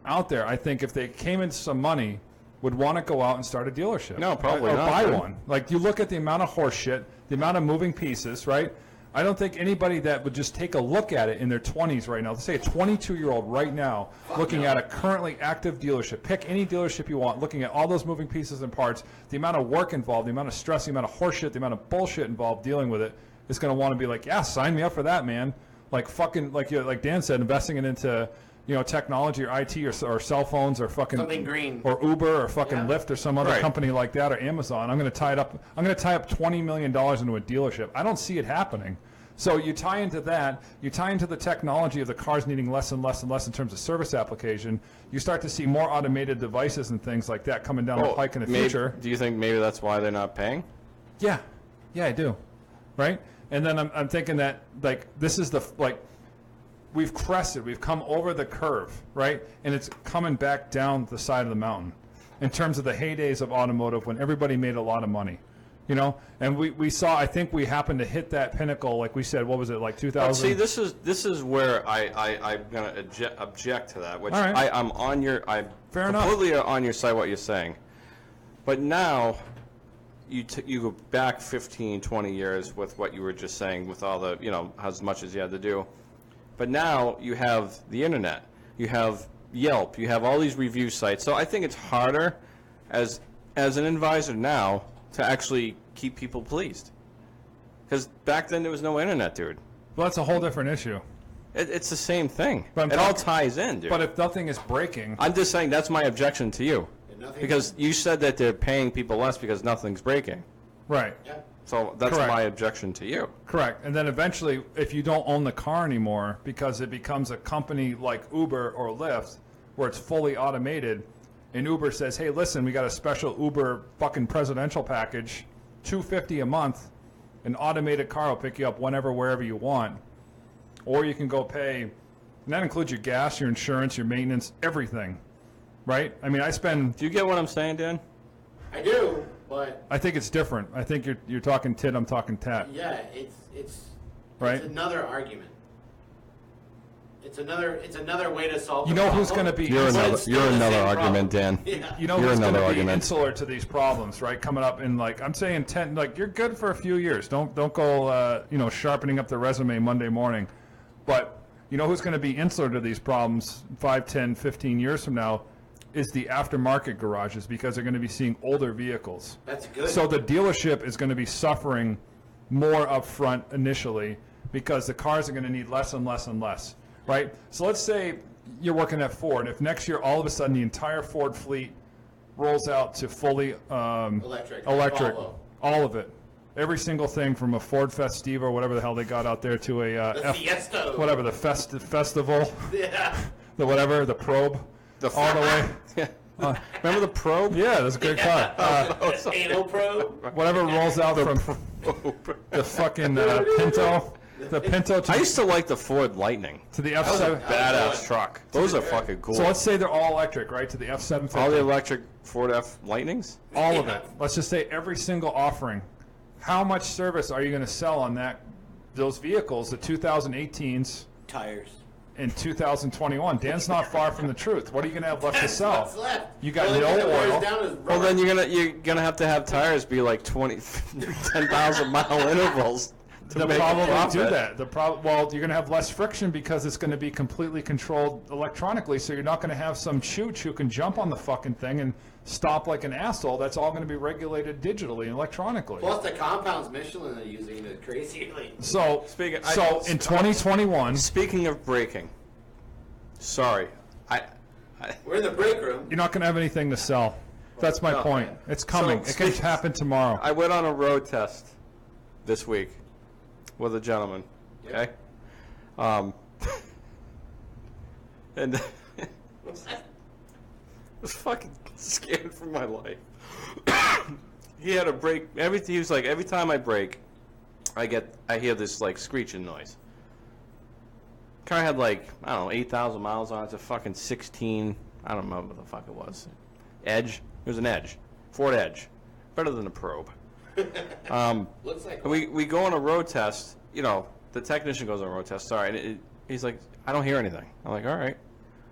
out there, I think if they came into some money, would want to go out and start a dealership. No, probably or not. buy one. Like you look at the amount of horse shit, the amount of moving pieces, right? I don't think anybody that would just take a look at it in their 20s right now, let's say a 22-year-old right now, looking at a currently active dealership, pick any dealership you want, looking at all those moving pieces and parts, the amount of work involved, the amount of stress, the amount of horseshit, the amount of bullshit involved dealing with it, is going to want to be like, yeah, sign me up for that, man. Like fucking, like Dan said, investing it into technology or IT or cell phones or fucking something green or Uber or fucking Lyft or some other Right. company like that or Amazon. I'm going to tie up $20 million into a dealership. I don't see it happening. So you tie into that, you tie into the technology of the cars needing less and less and less in terms of service application. You start to see more automated devices and things like that coming down the pike in the future. Do you think maybe that's why they're not paying? Yeah, I do. Right? And then I'm thinking that like this is we've crested, we've come over the curve, right? And it's coming back down the side of the mountain in terms of the heydays of automotive when everybody made a lot of money. And we saw, I think we happened to hit that pinnacle, like we said, what was it, like 2000? See, this is where I'm going to object to that, which All right. I'm on your, I'm Fair enough. completely on your side what you're saying. But now, you go back 15, 20 years with what you were just saying, with all the, as much as you had to do. But now you have the internet, you have Yelp, you have all these review sites. So I think it's harder as an advisor now to actually keep people pleased. Because back then there was no internet, dude. Well, that's a whole different issue. It's the same thing. But it all ties in, dude. But if nothing is breaking, I'm just saying that's my objection to you. nothing- Because you said that they're paying people less because nothing's breaking. right? Yeah. So that's Correct. my objection to you. Correct. And then eventually, if you don't own the car anymore because it becomes a company like Uber or Lyft, where it's fully automated, and Uber says, hey, listen, we got a special Uber fucking presidential package, $250 a month, an automated car will pick you up whenever, wherever you want. Or you can go pay, and that includes your gas, your insurance, your maintenance, everything, right? I mean, Do you get what I'm saying, Dan? I do, but I think it's different. I think you're talking tit, I'm talking tat. yeah, it's Right. another argument. It's another way to solve. You the know who's problem. going to be You're But another, it's still you're the another same argument, problem. Dan. Yeah. You know You're who's going another to be argument. insular to these problems, right? Coming up in I'm saying 10, you're good for a few years. Don't go, sharpening up the resume Monday morning. But you know who's going to be insular to these problems 5, 10, 15 years from now is the aftermarket garages because they're going to be seeing older vehicles. That's good. So the dealership is going to be suffering more upfront initially because the cars are going to need less and less and less. right? So let's say you're working at Ford. If next year all of a sudden the entire Ford fleet rolls out to fully Electric. all of it, every single thing from a Ford Festiva or whatever the hell they got out there to a The Fiesta. whatever the festival, Yeah. the Probe, all the way. Remember the Probe? Yeah, that's a great car. Anal probe. Whatever rolls out from the fucking Pinto, the Pinto I to, used to like the Ford Lightning. to the F7. Badass truck. Those are fucking cool. So let's say they're all electric, right? To the F750. All the electric Ford F Lightnings? All of it. Let's just say every single offering. How much service are you going to sell on those vehicles, the 2018s Tires. in 2021? Dan's not far from the truth. What are you going to have left to sell? What's left? You got Only no thing that wears oil. down is Well, rubber. then you're gonna have to have tires be like 10,000 mile intervals to They'll make a probably profit. do that. Well, you're going to have less friction because it's going to be completely controlled electronically, so you're not going to have some chooch who can jump on the fucking thing and stop like an asshole. That's all going to be regulated digitally and electronically. Plus the compounds Michelin are using is crazy. So, Speaking- in 2021, Speaking of braking, sorry, We're in the break room. you're not going to have anything to sell. That's my No. point. It's coming. So, It can happen tomorrow. I went on a road test this week with a gentleman. Okay, and I was fucking scared for my life. He had a brake. He was like, every time I brake, I hear this like screeching noise. Car had like, I don't know, 8,000 miles on it. It's a fucking 16. I don't remember what the fuck it was. Edge. It was an Edge. Ford Edge. Better than a Probe. Looks like We go on a road test. You know, the technician goes on a road test. Sorry, and he's like, I don't hear anything. I'm like, all right.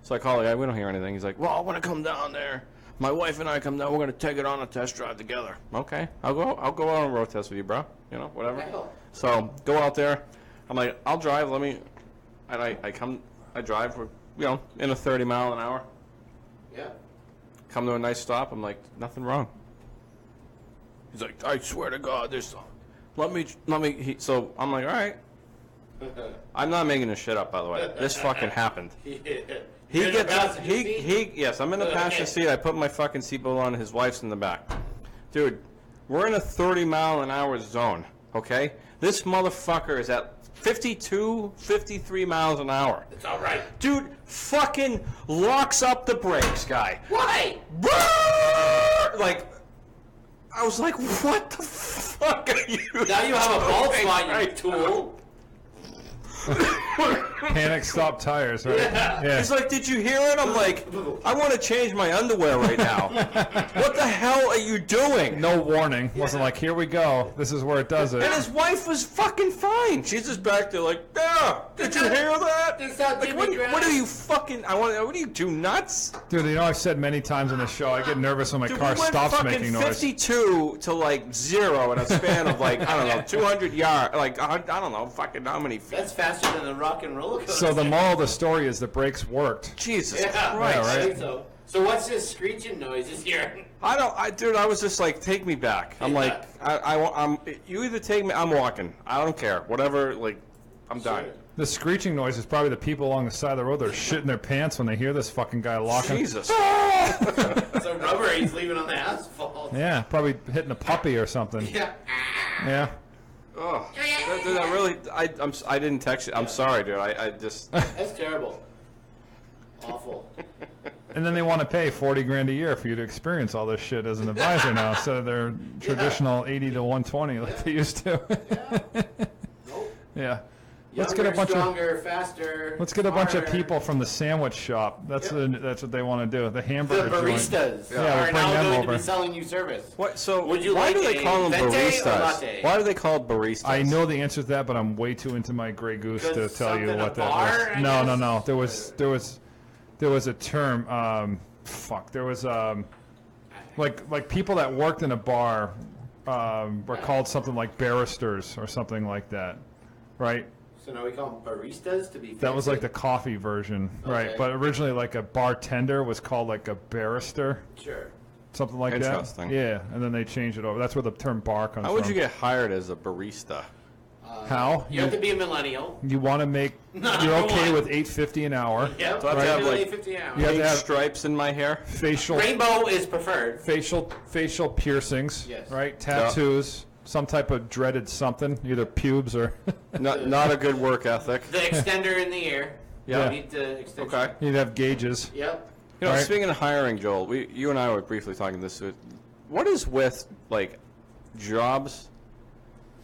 So I call the guy. We don't hear anything. He's like, well, I want to come down there. My wife and I come down. We're gonna take it on a test drive together. Okay, I'll go on a road test with you, bro. You know, whatever. Hell. So go out there. I'm like, I'll drive. Let me. And I drive. We're, in a 30 mile an hour. Yeah. Come to a nice stop. I'm like, nothing wrong. He's like, I swear to God, there's. Let me. So I'm like, all right. I'm not making this shit up, by the way. This fucking happened. He You're in the gets passenger seat? yes, I'm in the passenger seat. I put my fucking seatbelt on. His wife's in the back. Dude, we're in a 30 mile an hour zone. Okay, this motherfucker is at 52, 53 miles an hour. It's all right. Dude, fucking locks up the brakes, guy. Why? Like, I was like, what the fuck are you? Now you have a bald doing spot, you right tool. Panic stop tires, right? Yeah. He's like, did you hear it? I'm like, I want to change my underwear right now. What the hell are you doing? No warning. Wasn't like, here we go. This is where it does it. And his wife was fucking fine. She's just back there like, yeah, did you hear that? This how Like, Jimmy what are you fucking, what do you do, nuts? Dude, I've said many times on the show, I get nervous when my Dude, car we went stops fucking making noise. 52 to like 0 in a span of like, I don't know, 200 yards, like, I don't know, fucking how many feet. That's faster than the rock and roller coaster. So the moral of the story is the brakes worked. Jesus Yeah, Christ. right. I think so. So what's this screeching noise this year? Dude, I was just like, take me back. I'm like, I'm, you either take me, I'm walking. I don't care. Whatever, like, I'm done. The screeching noise is probably the people along the side of the road that are shitting their pants when they hear this fucking guy locking. Jesus. It's a rubber he's leaving on the asphalt. Yeah, probably hitting a puppy or something. Yeah. Yeah. Oh, dude, I really, I didn't text you. I'm sorry, dude. I just. That's terrible. Awful. And then they want to pay $40,000 a year for you to experience all this shit as an advisor now, instead of their traditional 80 to 120 like they used to. Nope. Yeah. Younger, stronger, faster. Let's get a bunch of smarter. people from the sandwich shop. That's that's what they want to do. The The hamburger joint. baristas Yeah, we'll are bring now them going to over. be selling you service. What? So Would you why like do they a call them venti or baristas? latte? Why do they call it baristas? I know the answer to that, but I'm way too into my Grey Goose to Because tell you something what a that bar, was. I No. guess? There was a term. There was like people that worked in a bar were called something like barristers or something like that, right? So now we call them baristas to be That was like fancy? the coffee version, right? Okay. But originally, like a bartender was called like a barrister, Sure. something like that. Interesting. Yeah, and then they changed it over. That's where the term bar comes How from. would you get hired as a barista? How? You have to be a millennial. You want to make. No, You're I okay don't with $8.50 an hour. Yep. Do I have to have, like, 50 an hour. You have to Pink have stripes in my hair. facial Rainbow is preferred. facial piercings. Yes. Right. Tattoos. Some type of dreaded something, either pubes or. Not a good work ethic. The extender in the ear. Yeah. You need the extension. Okay. You'd have gauges. Yep. You know, Right. speaking of hiring, Joel, you and I were briefly talking this. What is with, like, jobs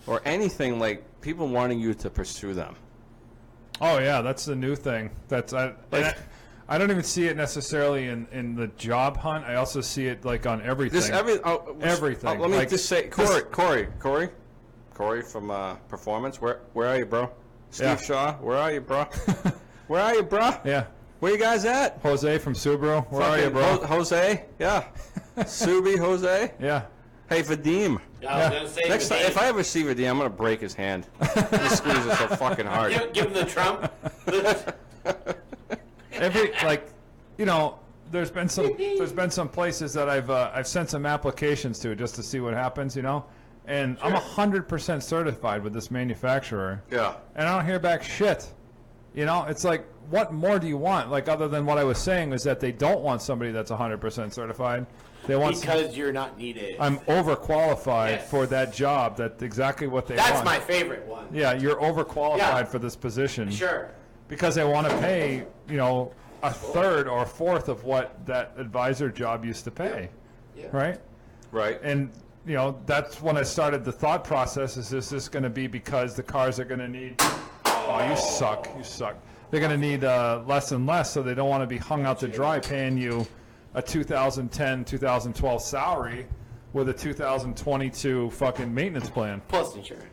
or anything, like, people wanting you to pursue them? Oh yeah, that's the new thing. I don't even see it necessarily in the job hunt. I also see it like on everything. Everything. Let me Like, just say, Corey from Performance. Where are you, bro? Steve Yeah. Shaw, where are you, bro? Where are you, bro? Yeah. Where you guys at? Jose from Subaru. Where are you, bro? Jose? Yeah. Subi, Jose? Yeah. Hey, Vadim. I was going to say Next time, if I ever see Vadim, I'm going to break his hand. He squeezes so fucking hard. Give him the Trump. There's been some places that I've sent some applications to just to see what happens, and I'm 100% certified with this manufacturer. Yeah. And I don't hear back shit. It's like, what more do you want? Like, other than what I was saying is that they don't want somebody that's 100% certified. They want Because you're not needed. I'm overqualified Yes. for that job. That's exactly what they want. That's my favorite one. Yeah, you're overqualified Yeah. for this position. Sure. Because they want to pay, a third or a fourth of what that advisor job used to pay. Yeah. Right? Right. And, that's when I started the thought process. Is this going to be because the cars are going to need... Oh, you suck. You suck. They're going to need less and less, so they don't want to be hung out to dry paying you a 2010, 2012 salary with a 2022 fucking maintenance plan. Plus insurance.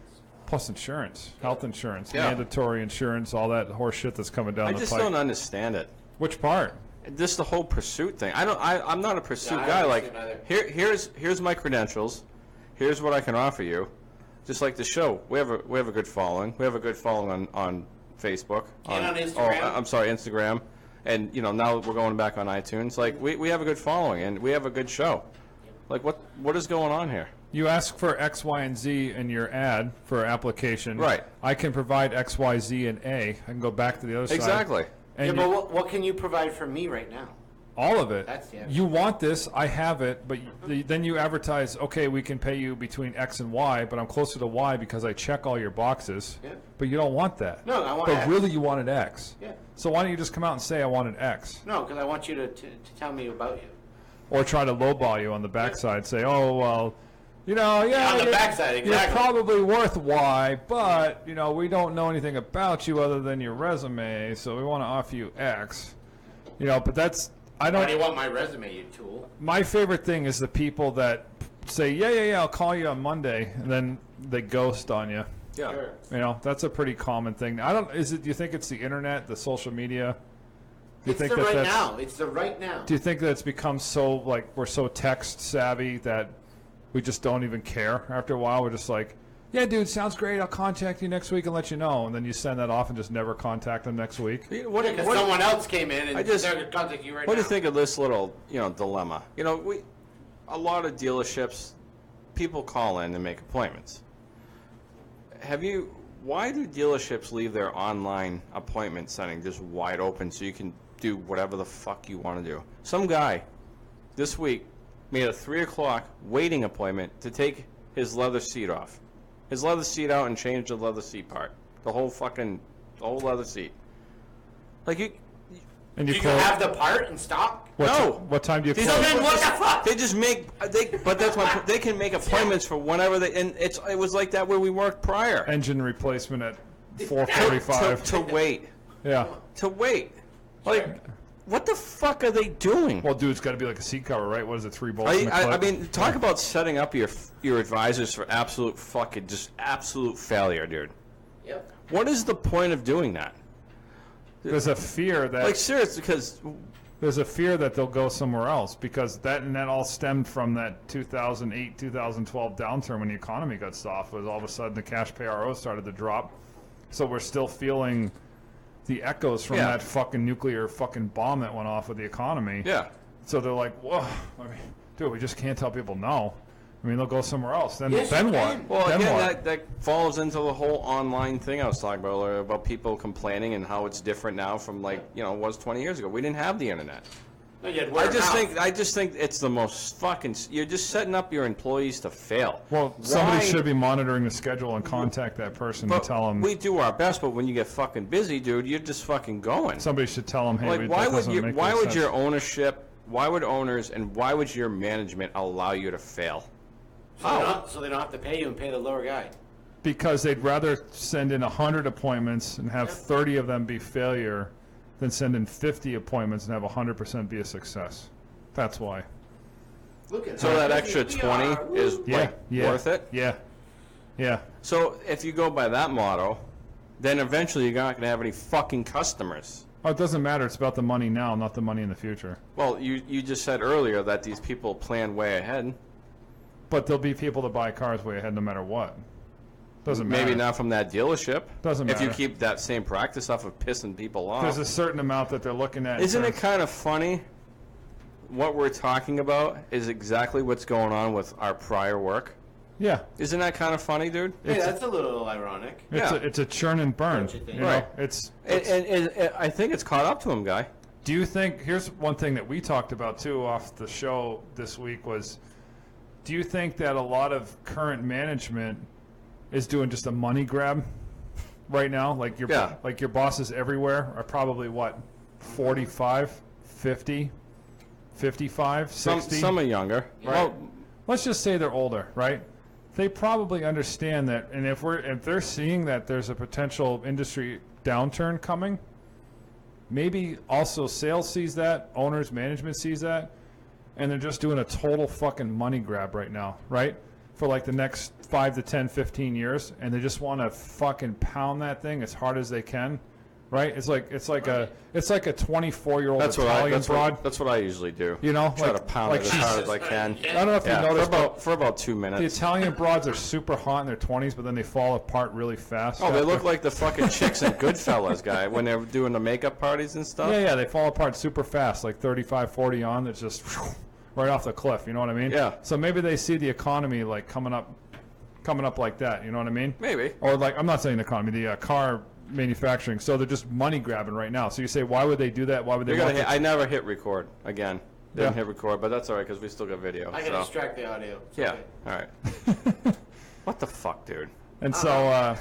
Plus insurance, health insurance, Yeah. mandatory insurance, all that horse shit that's coming down I the just pipe. don't understand it. Which part? Just the whole pursuit thing. I'm not a pursuit Yeah, I guy. don't Like, understand here's my credentials. Here's what I can offer you. Just like the show, we have a good following. We have a good following on Facebook. And on Instagram. I'm sorry, Instagram. And now we're going back on iTunes. Like, we have a good following and we have a good show. Like, what is going on here? You ask for X, Y, and Z in your ad for application. Right. I can provide X, Y, Z, and A. I can go back to the other side. Exactly. And yeah, you- but what can you provide for me right now? all of it. That's the answer. You want this, I have it, but then you advertise, okay, we can pay you between X and Y, but I'm closer to Y because I check all your boxes. Yeah. But you don't want that. No, I want But X. really you wanted X. Yeah. So why don't you just come out and say I wanted X? No, because I want you to tell me about you. Or try to lowball you on the backside. Say, oh, well, yeah. On the you're- backside, exactly. You're probably worth Y, but, we don't know anything about you other than your resume, so we want to offer you X. But that's, I Why do you don't, want my resume, you tool? my favorite thing is the people that say, yeah, I'll call you on Monday, and then they ghost on you. Yeah. Sure. That's a pretty common thing. Do you think it's the internet, the social media? Do you It's think the right that's, now. It's the right now. Do you think that it's become so, like, we're so text savvy that we just don't even care after a while? We're just like, yeah, dude, sounds great. I'll contact you next week and let you know. And then you send that off and just never contact them next week. What, Because what- someone else came in and I just- they're going to contact you right What now. do you think of this little, dilemma? A lot of dealerships, people call in and make appointments. Why do dealerships leave their online appointment setting just wide open so you can do whatever the fuck you want to do? Some guy this week made a 3 o'clock waiting appointment to take his leather seat off. His leather seat out and change the leather seat part. The whole leather seat. Like, Do you have the part in stock? no. What time do you These close? are- Then what the fuck? They just but that's why they can make appointments for whenever and it was like that where we worked prior. Engine replacement at 4:45. To wait. Yeah. To wait. Like, what the fuck are they doing? Well, dude, it's got to be like a seat cover, right? What is it, 3 bolts in the I clip? mean, talk about setting up your advisors for absolute failure, dude. Yep. What is the point of doing that? There's a fear that Like, seriously, because there's a fear that they'll go somewhere else because that all stemmed from that 2008, 2012 downturn when the economy got soft. Was all of a sudden the cash pay RO started to drop, so we're still feeling the echoes from Yeah. that fucking nuclear fucking bomb that went off with the economy. yeah. So they're like, whoa, dude, we just can't tell people no. I mean, they'll go somewhere else. Then, Yes, then you what? can. Well, then again, what? that falls into the whole online thing I was talking about earlier, about people complaining and how it's different now from, like, it was 20 years ago. We didn't have the internet. No, you had word of mouth. I just think it's the most fucking. You're just setting up your employees to fail. Well, somebody Why- should be monitoring the schedule and contact that person and tell them. We do our best, but when you get fucking busy, dude, you're just fucking going. Somebody should tell them, hey, Like, that why would doesn't you? make Why any would sense. your ownership? Why would owners and why would your management allow you to fail? So they don't have to pay you and pay the lower guy. Because they'd rather send in 100 appointments and have 30 of them be failure than send in 50 appointments and have 100% be a success. That's why. Look at So how that busy extra we 20 are. is Yeah, like yeah, worth it. Yeah, yeah. So if you go by that motto, then eventually you're not going to have any fucking customers. Oh, it doesn't matter. It's about the money now, not the money in the future. Well, you just said earlier that these people plan way ahead. But there'll be people that buy cars way ahead no matter what. Doesn't matter. Maybe not from that dealership. Doesn't If you matter. keep that same practice off of pissing people off. There's a certain amount that they're looking at. in Isn't it terms- kind of funny? What we're talking about is exactly what's going on with our prior work. Yeah. Isn't that kind of funny, dude? Hey, that's a little ironic. It's, Yeah. it's a churn and burn. Don't you think? know? Right. It's And I think it's caught up to him, guy. Do you think, here's one thing that we talked about too off the show this week was, do you think that a lot of current management is doing just a money grab right now? Like your bosses everywhere are probably what, 45, 50, 55, 60? Some are younger. Well, let's just say they're older, right? They probably understand that, and if they're seeing that there's a potential industry downturn coming, maybe also sales sees that, owners, management sees that, and they're just doing a total fucking money grab right now, right? For like the next 5 to 10, 15 years, and they just want to fucking pound that thing as hard as they can, right? It's like a 24-year-old Italian broad. That's what I usually do. You know, try like- to pound like it as she's- hard as I can. I don't know if Yeah, you noticed, for about 2 the minutes. Italian broads are super hot in their 20s, but then they fall apart really fast. Oh, they after- look like the fucking chicks in Goodfellas, guy, when they're doing the makeup parties and stuff. Yeah, they fall apart super fast, like 35, 40 on. That's just right off the cliff. You know what I mean? Yeah. So maybe they see the economy like coming up like that. You know what I mean? Maybe. Or like, I'm not saying the economy, the car manufacturing. So they're just money grabbing right now. So you say, why would they do that? Why would they? You're gonna want hit, I never hit record again. Didn't Yeah. hit record, but that's all right because we still got video. I can so. extract the audio. It's Yeah. okay. All right. What the fuck, dude? And so,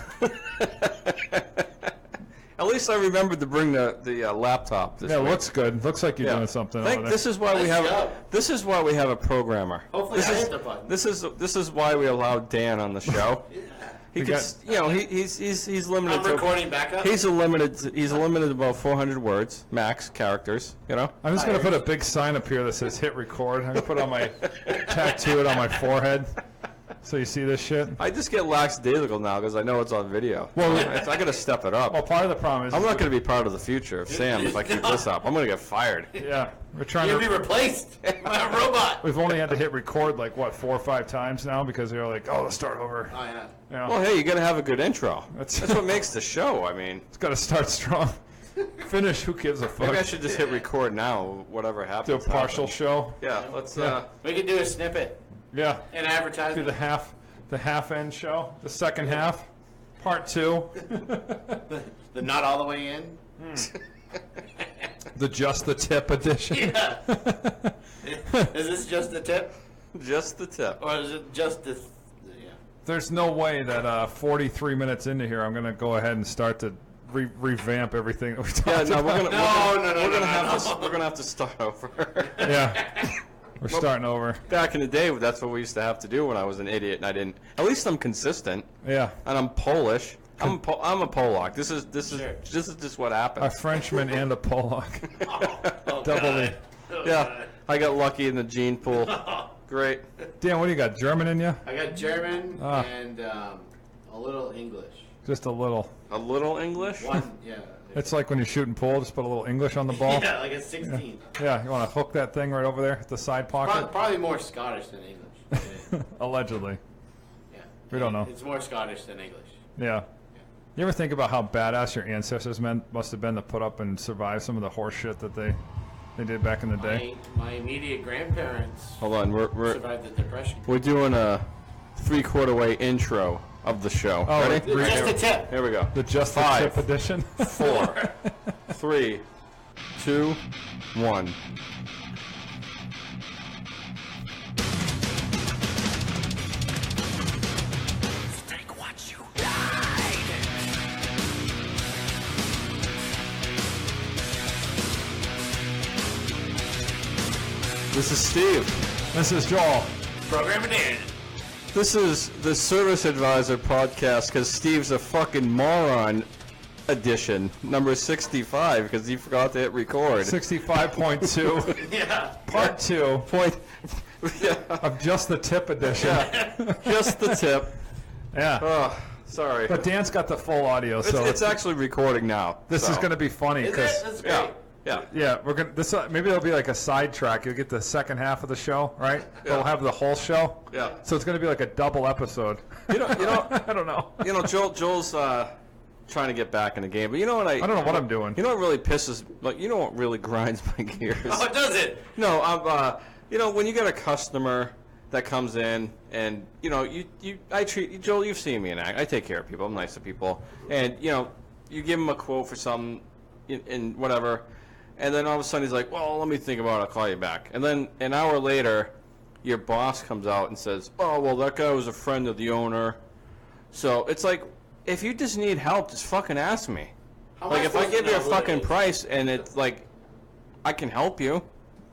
At least I remembered to bring the laptop. This yeah, it week. looks good. Looks like you're Yeah. doing something Think over there. this is why we Nice have. job. This is why we have a programmer. Hopefully I hit the button. This is why we allowed Dan on the show. He We could, got- he's limited I'm to. recording backup. He's limited to about 400 words max characters. You know. I'm just gonna put a big sign up here that says "hit record." I'm gonna put it on my tattoo it on my forehead, so you see this shit. I just get lackadaisical now because I know it's on video. Well, I got to step it up. Well, part of the problem is I'm not going to be part of the future of Sam if I keep this up. I'm going to get fired. Yeah, we're trying You'll to. be replaced by a robot. We've only had to hit record like what 4 or 5 times now because they're like, "Oh, let's start over." Oh yeah. You know, Well, hey, you got to have a good intro. That's- That's what makes the show. I mean, it's got to start strong. Finish. Who gives a maybe I fuck? should just hit record now. Whatever happens. Do a partial happens. show. Yeah, let's. We could do a snippet Yeah. and Do advertisement. the half end show, the second half, part 2, The not all the way in. the just the tip edition. Yeah. Is this just the tip, just the tip. or is it just the? Yeah. There's no way that 43 minutes into here, I'm gonna go ahead and start to revamp everything that we talked Yeah, no, about. we're gonna have to start over. Yeah. We're starting over. Back in the day, that's what we used to have to do when I was an idiot and I didn't. At least I'm consistent, Yeah. and I'm Polish. I'm a Polak. This is Sure. just what A happens. Frenchman and a Polak. Oh, Double God. the. Yeah, I got lucky in the gene pool. Great. Dan, what do you got? German in you? I got German Ah. and a little English. Just a little. A little English. One, yeah. It's like when you're shooting pool, just put a little English on the ball. Yeah, like a 16. Yeah, you want to hook that thing right over there at the side pocket? Probably more Scottish than English. Yeah. Allegedly. Yeah. We don't know. It's more Scottish than English. Yeah. You ever think about how badass your ancestors must have been to put up and survive some of the horse shit that they they did back in the day. My immediate grandparents Hold on, we're survived the Depression. we're doing a 3/4 way intro of the show. Oh, Ready? Just a tip. Here we go. The Just the 5, Tip edition. 4, 3, 2, 1. Take what you died. This is Steve. This is Joel. Program it in. This is the Service Advisor podcast because Steve's a fucking moron edition, number 65, because he forgot to hit record. 65.2. Yeah. Part 2 Yeah, of Just the Tip edition. just the tip. Yeah. Oh, sorry. But Dan's got the full audio, so It's actually recording now. this so. is going to be funny Is because it? That's great. Yeah, yeah. yeah, we're gonna this maybe it'll be like a sidetrack. You'll get the second half of the show, right? We'll have the whole show. Yeah. So it's going to be like a double episode. You know, I don't know. Joel's trying to get back in the game, but you know what I don't know what I'm doing. You know what really pisses, like, you know what really grinds my gears? Oh, does it? No, when you get a customer that comes in and, I treat you, Joel, you've seen me and I take care of people. I'm nice to people. And, you give them a quote for something in whatever, and then all of a sudden he's like, well, let me think about it. I'll call you back. And then an hour later, your boss comes out and says, oh, well, that guy was a friend of the owner. So it's like, if you just need help, just fucking ask me. How Like, am if I supposed give to you a know what it fucking is? price and it's like, I can help you.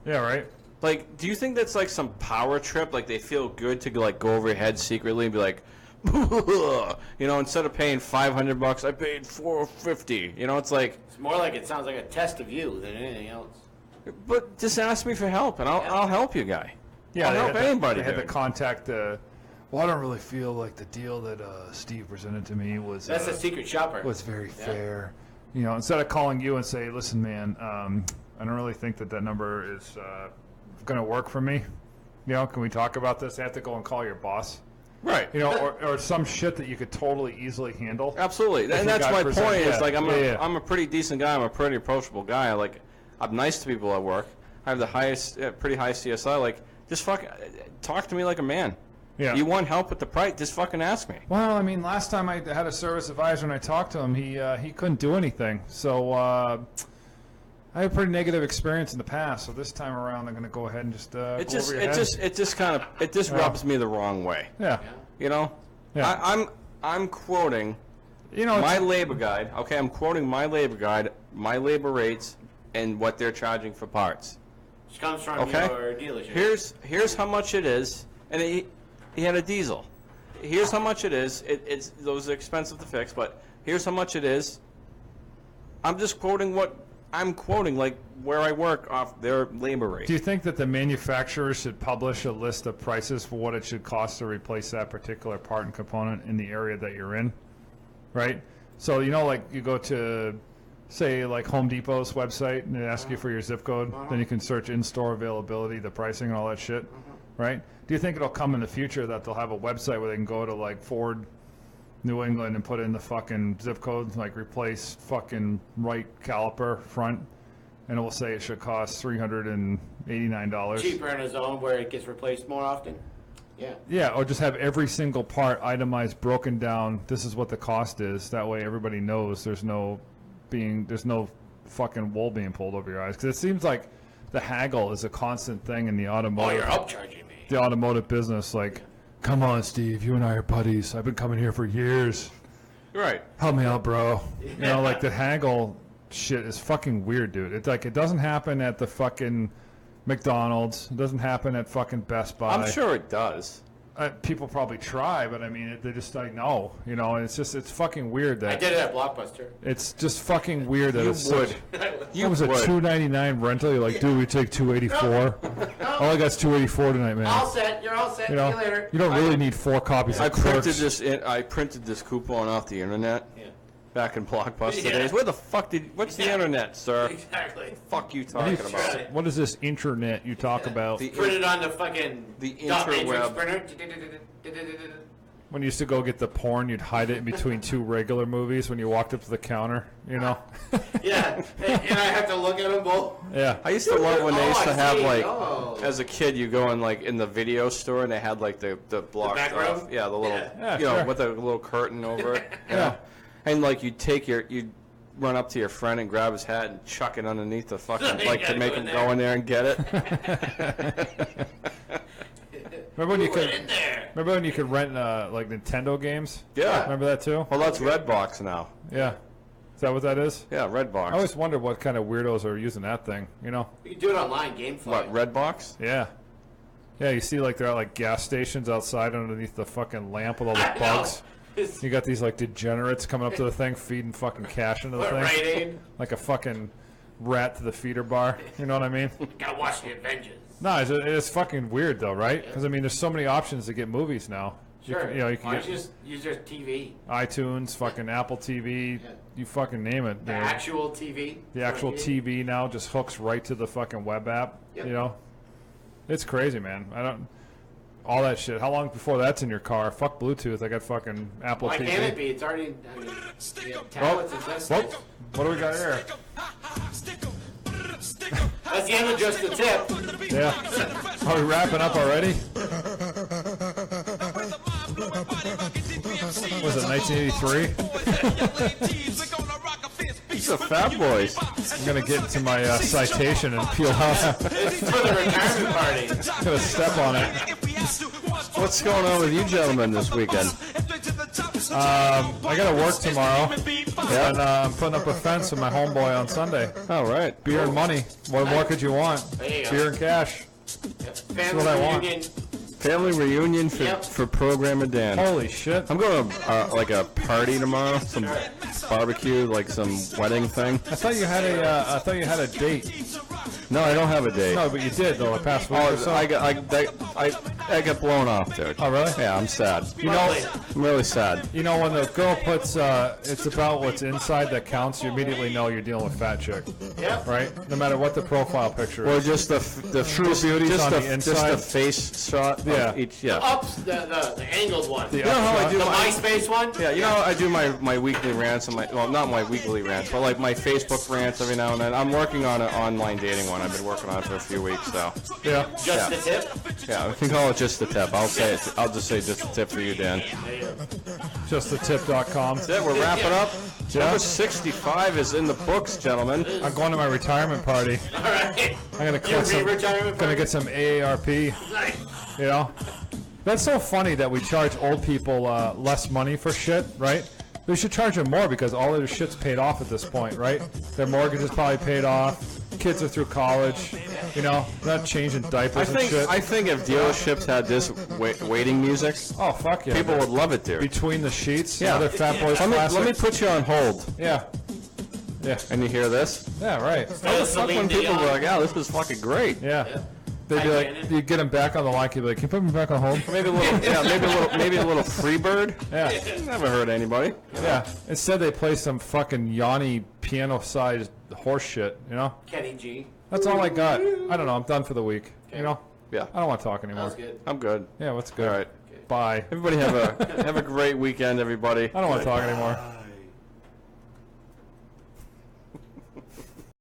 Yeah, right. Like, do you think that's like some power trip? Like, they feel good to like go over your head secretly and be like, instead of paying $500, I paid $450. It's like, It's more like it sounds like a test of you than anything else. but just ask me for help and I'll help you, guy. Yeah, I'll they help had to- anybody. They had to dude. contact. Well, I don't really feel like the deal that Steve presented to me was That's a secret shopper. was very fair. Instead of calling you and say, "Listen, man, I don't really think that number is going to work for me. Can we talk about this?" They have to go and call your boss. Right. Or some shit that you could totally easily handle. Absolutely, If and you that's got my present- point. yeah, Is like yeah. I'm a pretty decent guy. I'm a pretty approachable guy. I'm nice to people at work. I have the highest, pretty high CSI. Like, just fucking talk to me like a man. Yeah. You want help with the price? Just fucking ask me. Well, I mean, last time I had a service advisor and I talked to him, he couldn't do anything. So I had a pretty negative experience in the past. So this time around, I'm going to go ahead and just go over your head. It just rubs me the wrong way. Yeah. Yeah. I'm quoting my labor guide. Okay, I'm quoting my labor guide, my labor rates, and what they're charging for parts. Which comes from Okay. your dealership. Here's how much it is, and he had a diesel. Here's how much it is. It's those are expensive to fix, but here's how much it is. I'm just quoting like where I work off their labor rate. Do you think that the manufacturer should publish a list of prices for what it should cost to replace that particular part and component in the area that you're in? Right? So, like you go to, say, like Home Depot's website and they ask you for your zip code. Then you can search in-store availability, the pricing, and all that shit. Right? Do you think it'll come in the future that they'll have a website where they can go to, like, Ford New England and put in the fucking zip code, like replace fucking right caliper front, and it will say it should cost $389. Cheaper in a zone where it gets replaced more often. Yeah. Yeah, or just have every single part itemized, broken down. This is what the cost is. That way, everybody knows there's no fucking wool being pulled over your eyes. Because it seems like the haggle is a constant thing in the Oh, automotive. you're upcharging me. The automotive business. Like, come on, Steve, you and I are buddies. I've been coming here for years. Right. Help me out, bro. Like the haggle shit is fucking weird, dude. It's like it doesn't happen at the fucking McDonald's. It doesn't happen at fucking Best Buy. I'm sure it does. People probably try, but I mean, they just like no, it's fucking weirred that I did it at Blockbuster. it's just fucking weird that You it's would. Such, You was a would. $2.99 rental. You're like, dude, we take $2.84. All I got's $2.84 tonight, man. All set. You're all set. See you later. You don't really need 4 copies I of printed Clerks. I printed this coupon off the internet Yeah. back in Blockbuster Yeah. days. Where the fuck what's the internet, sir? Exactly. Fuck you talking about? What is this internet you talk about? The Put it on the fucking The dot matrix interweb. printer. When you used to go get the porn, you'd hide it in between two regular movies when you walked up to the counter, you know? Yeah, and I have to look at them both. Yeah. I used to love when they used to have, like, Oh. as a kid, you go in, like, in the video store, and they had, like, the blocked background? off. Yeah, the little, Yeah, you know, sure. with a little curtain over it. You Yeah. know? And, like, you'd run up to your friend and grab his hat and chuck it underneath the fucking, You like, to gotta make go him in go there. in there and get it. Remember when you Went could in there. remember when you could rent like Nintendo games? Yeah. Remember that too? Well, that's Redbox now. Yeah. Is that what that is? Yeah, Redbox. I always wondered what kind of weirdos are using that thing, you know? You can do it online, GameFly. What, Redbox? Yeah. Yeah, you see like they're at like gas stations outside underneath the fucking lamp with all the I know. bugs. It's You got these like degenerates coming up to the thing, feeding fucking cash into the what, thing. Rite Aid? Like a fucking rat to the feeder bar. You know what I mean? Gotta watch the Avengers. No, it's fucking weird though, right? Because I mean, there's so many options to get movies now. Sure. You Why can don't get you just use your TV? iTunes, fucking Apple TV, Yeah. you fucking name it. The you know. actual TV? The actual TV now just hooks right to the fucking web app. Yep. You know, it's crazy, man. All that shit. How long before that's in your car? Fuck Bluetooth. I got fucking Apple Why TV. can't it be? It's already. I mean, yeah, tablets exist. Whoop. What do we got here? That's the end of just the tip. Yeah. Are we wrapping up already? Was it 1983? It's the Fat Boys. I'm gonna get into my citation and peel out. It's for the retirement party. Gonna step on it. What's going on with you gentlemen this weekend? I gotta work tomorrow, and I'm putting up a fence with my homeboy on Sunday. All right. Beer and money. What more could you want? There you go. Beer and cash. Family what I want. reunion. Family reunion for, Yep. for Programmer Dan. Holy shit. I'm going to like a party tomorrow, some barbecue, like some wedding thing. I thought you had a date. No, I don't have a date. No, but you did though. The past week or Oh, so. I got blown off, dude. Oh, really? Yeah, I'm sad. You know, I'm really sad. you know when the girl puts it's about what's inside that counts. You immediately know you're dealing with fat chick, Yep. right? No matter what the profile picture Or is. just the True beauty's just on the, the just inside. the face shot. Yeah. Of each. Yeah. Ups, the angled one. The You know how I upshot. do The my MySpace one? Yeah, you know I do my weekly rants and well, not my weekly rants, but like my Facebook rants every now and then. I'm working on an online dating one. I've been working on it for a few weeks now. Yeah. Just Yeah. the tip? Yeah, we can call it just the tip. I'll just say just the tip for you, Dan. Justthetip.com. That's it. We're wrapping up. Yeah. Number 65 is in the books, gentlemen. I'm going to my retirement party. All right. I'm gonna Your quit some. retirement Gonna party? get some AARP. Nice. You know, that's so funny that we charge old people less money for shit, right? We should charge them more because all of their shit's paid off at this point, right? Their mortgage is probably paid off. Kids are through college. You know, they're not changing diapers and shit. I think if dealerships had this waiting music, Oh fuck yeah! people would love it, dude. Between the sheets. Yeah. Other Fat Boys Let me classic. put you on hold, Yeah. Yeah. and you hear this. Yeah. Right. What the fuck when people were like, "Yeah, this is fucking great." Yeah. They'd be like, you get them back on the line. You'd be like, can you put me back on hold? Maybe a little, maybe a little Freebird. Yeah. Never hurt anybody. Yeah. Instead, they play some fucking Yanni piano-sized horse shit. You know. Kenny G. That's all I got. I don't know. I'm done for the week. You know. Yeah, I don't want to talk That anymore. was good. I'm good. Yeah. What's good? All right, Bye. everybody have a great weekend, everybody. I don't want to talk anymore.